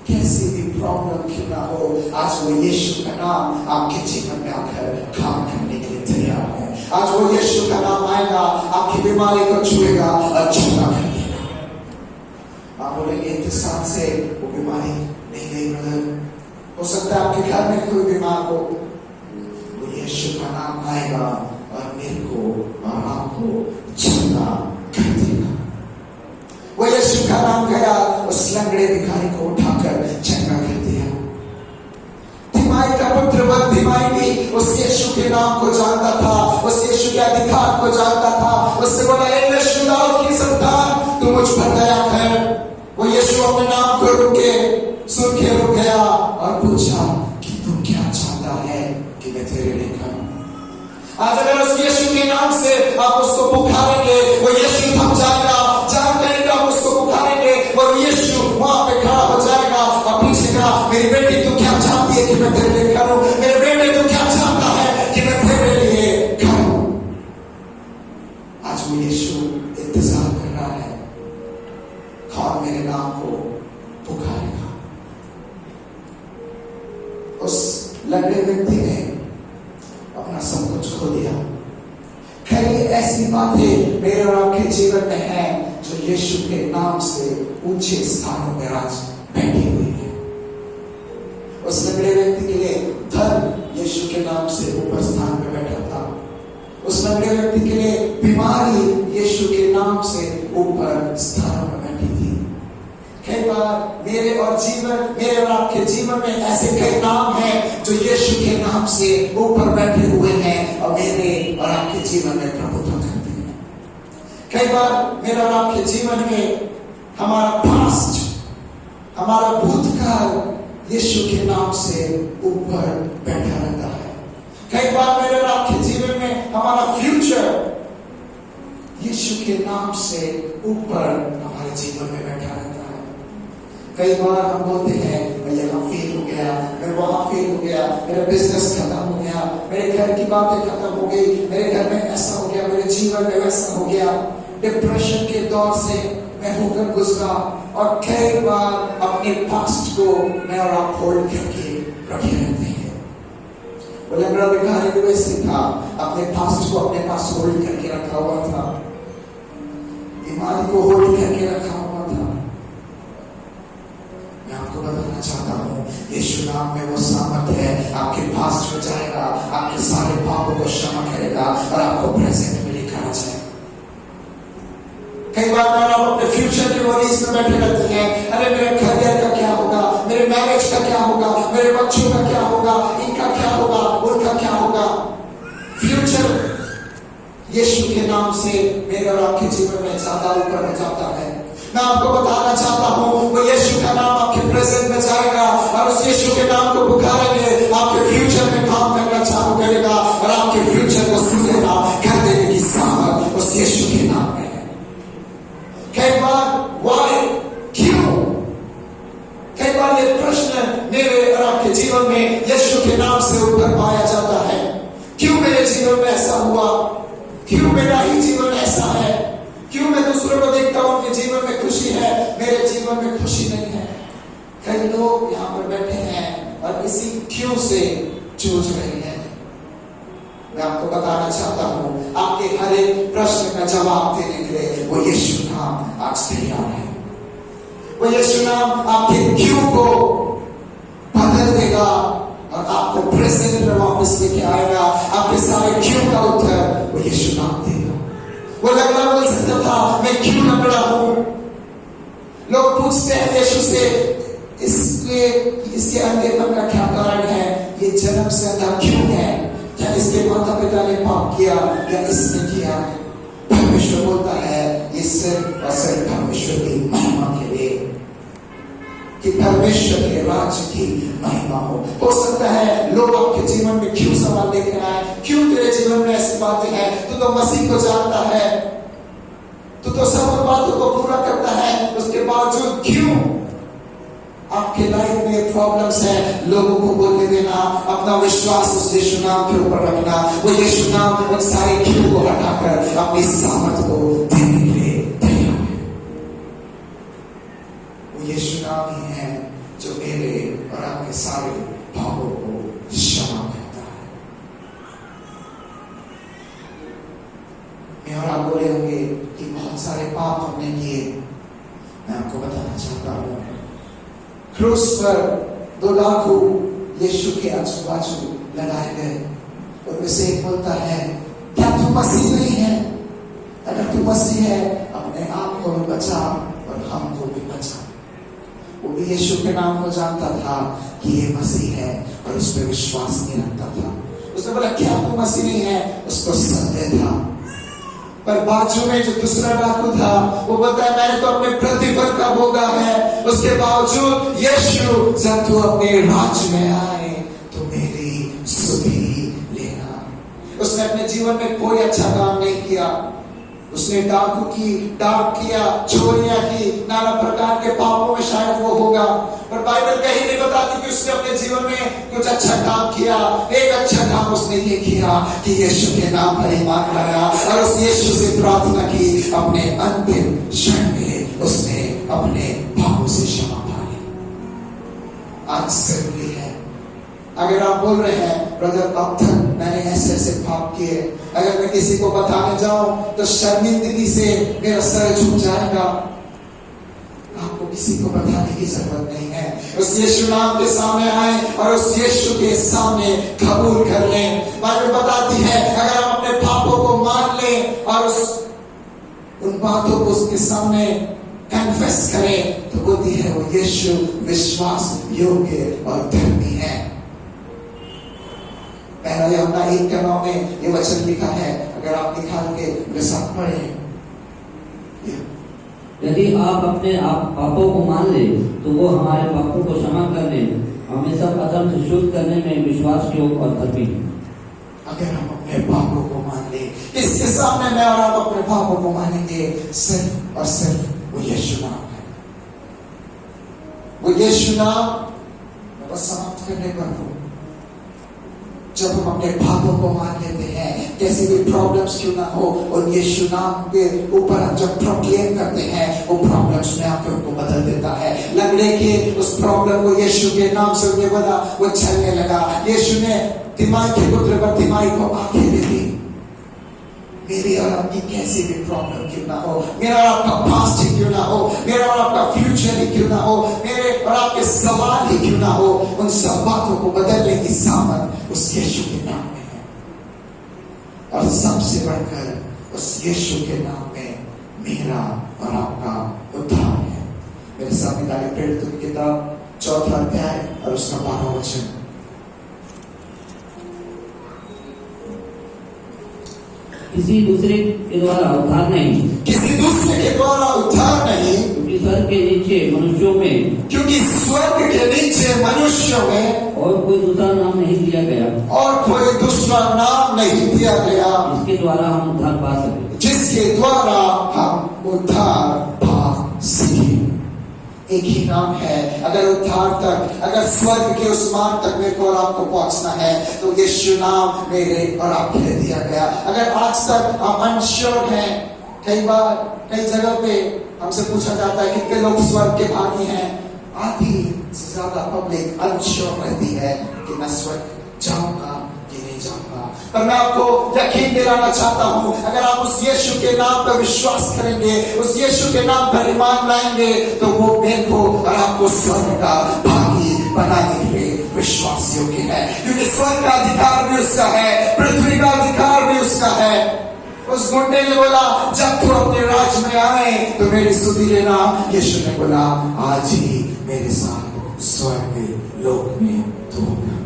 कैसी भी प्रॉब्लम क्यों ना हो, आज वो यीशु का नाम आपके जीवन में आकर काम करने के लिए तैयार है। आज वो यीशु का नाम आएगा, आपकी बीमारी को छुएगा और चंगा कर देगा। आप बोलेंगे इंतजार से वो बीमारी नहीं गई ब्रदर। हो सकता है आपके घर में कोई बीमार हो, वो यीशु का नाम आएगा और मेरे को और आपको चंगा कर देगा। वो यीशु का नाम गया, उस लंगड़े भिखारी को उठाकर चंगा कर दिया। तिमाई का पुत्र बरतिमाई भी उस यीशु के नाम को जानता था, उस यीशु के अधिकार को जानता था। उससे बोला, ए यीशु दाऊद की संतान, तू मुझ पर दया कर। वो यीशु अपने नाम को सुन के रुक गया और पूछा कि तू क्या चाहता है कि मैं तेरे लिए करूं। आज अगर उस यीशु के नाम से आप उसको पुकारेंगे, वो यीशु थम जाएगा। जहां कहीं आप उसको पुकारेंगे, वो यीशु वहां पे खड़ा हो जाएगा और पूछेगा, मेरी बेटी तू क्या चाहती है कि मैं तेरे लिए करूं? मेरे बेटे तू क्या चाहता है कि मैं तेरे लिए करूं? आज वो यीशु इंतजार कर रहा है, कौन मेरे नाम को पुकारेगा। उस लंगड़े व्यक्ति ने अपना सब कुछ खो दिया। कई ऐसी बातें मेरे और आपके जीवन में हैं जो यीशु के नाम से ऊंचे स्थानों में आज बैठी हुई है। उस लंगड़े व्यक्ति के लिए धन यीशु के नाम से ऊपर स्थान में बैठा था। उस लंगड़े व्यक्ति के लिए बीमारी यीशु के नाम से ऊपर स्थानों में बैठी थी। कई बार मेरे और आपके जीवन में ऐसे कई नाम हैं जो यीशु के नाम से ऊपर बैठे हुए हैं और मेरे और आपके जीवन में प्रभुत्व करते हैं। कई बार मेरे और आपके जीवन में हमारा पास्ट, हमारा भूतकाल यीशु के नाम से ऊपर बैठा रहता है। कई बार मेरे और आपके जीवन में हमारा फ्यूचर यीशु के नाम से ऊपर हमारे जीवन में बैठा रहता है। कई बार हम बोलते हैं, मैं यहाँ फेल हो गया, मैं वहां फेल हो गया, मेरा बिजनेस खत्म हो गया, मेरे घर की बातें खत्म हो गई, मेरे घर में ऐसा हो गया, मेरे जीवन में वैसा हो गया। डिप्रेशन के दौर से मैं होकर गुजरा और कई बार अपने पास्ट को मैं और आप होल्ड करके रखे रहते हैं। वो लंगड़ा भिखारी भी वैसे था, अपने पास्ट को अपने पास होल्ड करके रखा हुआ था, बीमारी को होल्ड करके रखा हुआ था। मैं आपको बताना चाहता हूँ, यीशु नाम में वो सामर्थ है, आपके पास हो जाएगा, आपके सारे पापों को क्षमा करेगा और आपको प्रेजेंट में लेकर आ जाएगा। कई बार मैं आप अपने फ्यूचर की वरीज में बैठे रहते हैं, अरे मेरे करियर का क्या होगा, मेरे मैरिज का क्या होगा, मेरे बच्चों का क्या होगा, इनका क्या होगा, उनका क्या होगा। फ्यूचर यीशु के नाम से मेरे और आपके जीवन में ज्यादा ऊपर हो जाता है। मैं आपको बताना चाहता हूं, वो यीशु का नाम आपके प्रेजेंट में जाएगा और उस यीशु के नाम को पुकारेंगे, आपके फ्यूचर में काम करना चालू करेगा और आपके फ्यूचर को सुनेगा, कर देने की सामर्थ उस यीशु के नाम में है। कई बार वाई, क्यों, कई बार ये प्रश्न मेरे और आपके जीवन में यीशु के नाम से ऊपर पाया जाता है। क्यों मेरे जीवन में ऐसा हुआ, क्यों मेरा ही जीवन ऐसा है, क्यों मैं दूसरों को देखता हूं उनके जीवन में खुशी है, मेरे जीवन में खुशी नहीं है। कई लोग यहाँ पर बैठे हैं और इसी क्यों से जूझ रहे हैं। मैं आपको बताना चाहता हूं, आपके हर एक प्रश्न का जवाब देने के लिए वो यीशु नाम आज तैयार है। वो यीशु नाम आपके क्यों को बदल देगा और आपको प्रेजेंट में वापस लेके आएगा। आपके सारे क्यों का उत्तर वो यीशु नाम देगा। वो लगड़ा बोल सकता था, मैं क्यों लगड़ा हूं। लोग पूछते हैं यीशु से, इसलिए इसके अंधेपन का क्या कारण है, ये जन्म से अंधा क्यों है, क्या इसके माता पिता ने पाप किया या इसने किया। परमेश्वर बोलता है ये सिर्फ और सिर्फ परमेश्वर की महिमा के लिए, कि परमेश्वर के राज्य की महिमा हो सकता है लोग आपके जीवन में क्यों सवाल लेकर आए, क्यों तेरे जीवन में ऐसी बातें हैं, तू तो मसीह को जानता है, तू तो सब बातों को पूरा करता है, उसके बावजूद क्यों आपके लाइफ में प्रॉब्लम्स है। लोगों को बोलने देना, अपना विश्वास उस यीशु नाम के ऊपर रखना। वो यीशु नाम उन सारे क्यों को हटाकर अपनी सामर्थ को देने के लिए तैयार है। वो यीशु नाम ही है जो मेरे और आपके सारे पापों को क्षमा करता है। मैं और आप बोले होंगे कि बहुत सारे पाप हमने किए। मैं आपको बताना चाहता हूं, क्रूस पर 2 डाकू यीशु के आजू बाजू लगाए गए, उनमें से एक बोलता है, क्या तू मसीह नहीं है? अगर तू मसीह है अपने आप को भी बचा और हमको भी बचा। वो भी यीशु के नाम को जानता था कि ये मसीह है और उस पर विश्वास नहीं रखता था। उसने बोला, क्या तू मसीह नहीं है? उसको संदेह था। पर बाजू में जो दूसरा डाकू था वो बोलता है, मैंने तो अपने प्रतिफल का भोगा है। उसके बावजूद यीशु, जब तू अपने राज्य में आए तो मेरी सुधि लेना। उसने अपने जीवन में कोई अच्छा काम नहीं किया। उसने डाकू की डाक किया, चोरियां की, नाना प्रकार के पापों में शायद वो होगा, पर बाइबल कहीं नहीं बताती कि उसने अपने जीवन में कुछ अच्छा काम किया। एक अच्छा काम उसने ये किया कि यीशु के नाम पर ईमान लाया और उस यीशु से प्रार्थना की। अपने अंतिम क्षण में उसने अपने पापों से क्षमा पाई। आज जरूरी है, अगर आप बोल रहे हैं ब्रदर अब तक मैंने ऐसे ऐसे पाप किए, अगर मैं किसी को बताने जाऊं तो शर्मिंदगी से मेरा सर झुक जाएगा, आपको किसी को बताने की जरूरत नहीं है। उस यीशु नाम के सामने आए और उस यीशु के सामने कबूल कर लें। बाइबल बताती है अगर हम अपने पापों को मान लें और उन बातों को उसके सामने कन्फेस करें तो होती है वो यीशु विश्वास योग्य और धर्मी है। पहला यूहन्ना 1:9 में ये वचन लिखा है, अगर आप निकाल के मेरे साथ पढ़ें। यदि आप अपने आप पापों को मान ले तो वो हमारे पापों को क्षमा करने, हमें सब अधर्म से शुद्ध करने में विश्वास योग्य और धर्मी है। अगर हम अपने पापों को मान ले, इसके सामने मैं और आप अपने पापों को मानेंगे, सिर्फ और सिर्फ वो यीशु नाम है। वो यीशु नाम बस समाप्त करने पर हो। जब हम अपने पापों को मान लेते हैं, कैसे भी प्रॉब्लम्स क्यों ना हो, और यीशु नाम के ऊपर हम जब प्रोक्लेम करते हैं, वो प्रॉब्लम्स में आके उनको बदल देता है। लगड़े के उस प्रॉब्लम को यीशु के नाम से उन्हें बता, वो चलने लगा। यीशु ने तिमाई के पुत्र पर तिमाई को आंखें दे दी। मेरी और आपकी कैसी भी प्रॉब्लम क्यों ना हो, मेरा और आपका पास्ट ही क्यों ना हो, मेरा और आपका फ्यूचर ही क्यों ना हो, मेरे और आपके सवाल ही क्यों ना हो, उन सब बातों को बदलने की सामर्थ उस यीशु के नाम में है। और सबसे बढ़कर उस यीशु के नाम में मेरी मेरा और आपका उद्धार है। मेरे साथ निकाले प्रेरितों की किताब 4 अध्याय और उसका 12 वचन। किसी दूसरे के द्वारा उद्धार नहीं, किसी दूसरे के द्वारा उद्धार नहीं, क्योंकि स्वर्ग के नीचे मनुष्यों में, क्योंकि स्वर्ग के नीचे मनुष्यों में और कोई दूसरा नाम नहीं दिया गया और कोई दूसरा नाम नहीं दिया गया जिसके द्वारा हम उद्धार पा सके। जिसके द्वारा हम उद्धार पा सके। एक ही नाम है। अगर उद्धार तक, अगर स्वर्ग के उस मान तक मेरे को और आपको पहुंचना है तो यीशु नाम मेरे और आपके लिए दिया गया। अगर आज तक आप अनश्योर हैं, कई बार कई जगह पे हमसे पूछा जाता है कितने लोग स्वर्ग के भागी हैं, आधी से ज्यादा पब्लिक अनश्योर रहती है कि मैं स्वर्ग जाऊंगा कि नहीं जाऊंगा। पर मैं आपको यकीन दिलाना चाहता हूं, अगर आप उस यीशु के नाम पर विश्वास करेंगे, उस यीशु के नाम पर ईमान लाएंगे, तो वो मेरे को और आपको स्वर्ग का भागी बनाने के लिए विश्वास योग्य है। क्योंकि स्वर्ग का अधिकार भी उसका है, पृथ्वी का अधिकार भी उसका है। उस गुंडे ने बोला जब तू अपने राज में आए तो मेरी स्तुति लेना। यीशु ने बोला आज ही मेरे साथ स्वर्ग में लोक में तू होगा।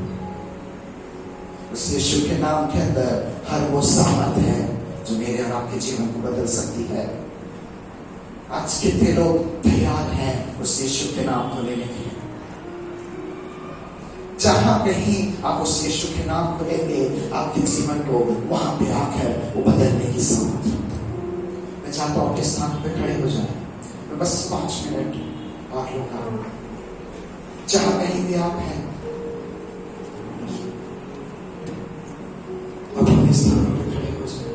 उस यीशु के नाम के अंदर हर वो सामर्थ है जो मेरे और आपके जीवन को बदल सकती है। आज कितने लोग तैयार हैं उस यीशु के नाम को लेने के लिए? जहां कहीं आप उस यीशु के नाम को लेंगे, आपके जीवन को वहां पे आकर वो बदलने की सामर्थ रखता है। मैं चाहता हूं आपके स्थान पे खड़े हो जाए। मैं बस 5 मिनट और लूंगा। जहां कहीं भी आप हैं, अपने स्थान पे खड़े हो जाए।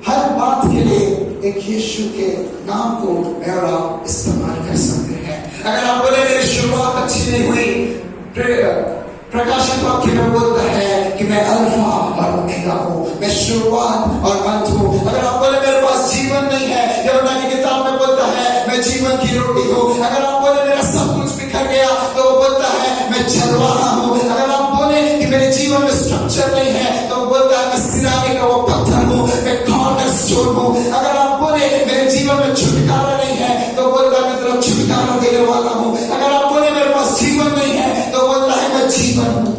हर बात के लिए एक यीशु के नाम को मैं और आप इस्तेमाल कर सकते हैं। अगर आप बोले मेरी शुरुआत अच्छी नहीं हुई, प्रकाशित वाक्य में बोलता है कि मैं अल्फा और ओमेगा हूं, मैं शुरुआत और अंत हूं। अगर आप बोले मेरे पास जीवन नहीं है, यूहन्ना की किताब में बोलता है मैं जीवन की रोटी हूं। अगर आप बोले मेरा सब कुछ बिखर गया, तो वो बोलता है मैं चल रहा हूं। अगर आप बोले कि मेरे जीवन में स्ट्रक्चर नहीं है, तो वो बोलता है मैं सिराने का वो पत्थर हूं, मैं कॉर्नरस्टोन हूं। अगर आप बोले मेरे जीवन में छुटकारा नहीं है, तो बोलता है मैं तेरा छुटकारा देने वाला हूं। अगर आप बोले मेरे पास जीवन नहीं है, तो बोलता है मैं जीवन हूं।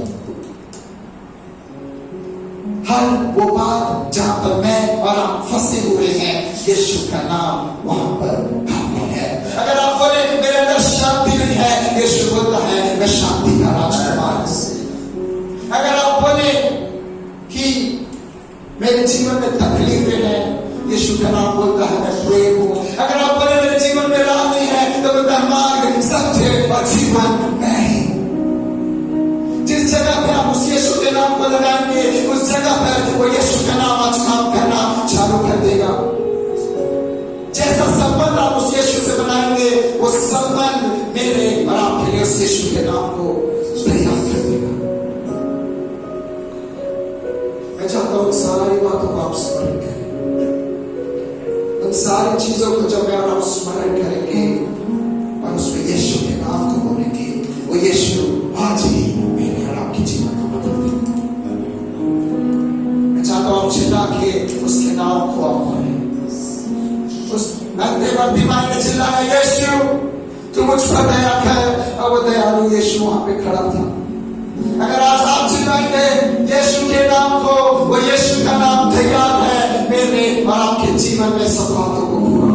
हर वो बात जहां पर मैं और आप फंसे हुए हैं, यीशु का नाम वहां पर काफी है। अगर आप बोले मेरे अंदर शांति नहीं है, यीशु बोलता है मैं शांति का राजकुमार हूं। अगर आप बोले कि मेरे जीवन में तकलीफें हैं, यीशु का नाम बोलता है मैं प्रेम हूं। अगर आप बोले मेरे जीवन में राह नहीं है, तो बोलता है मार्ग सत्य और जीवन मैं ही। जिस जगह पे आप उस यीशु के नाम को लगाएंगे, उस जगह पर वो यीशु का नाम आज काम करना चालू कर देगा। जैसा संबंध आप उस यीशु से बनाएंगे, वो संबंध मेरे और आपके लिए उस यीशु के नाम को तैयार कर देगा। मैं चाहता हूं सारी बातों को आप स्मरण करें। उन सारी चीजों को जब मैं और आप स्मरण करेंगे और उसमें यीशु के नाम को बोलेंगे, वो यीशु आज ही मेरे और आपके जीवन को बदल देगा। मैं चाहता हूं आप चिल्ला के उसके नाम को आप बोलें। उस नंगे बंदी माई ने चिल्लाया यीशु तू मुझ पर दया कर, और वो दयालु यीशु वहां पे खड़ा था। अगर आज आप चिल्लाएंगे यीशु के नाम को, वो यीशु का नाम तैयार है मेरे और आपके जीवन में सब बातों को पूरा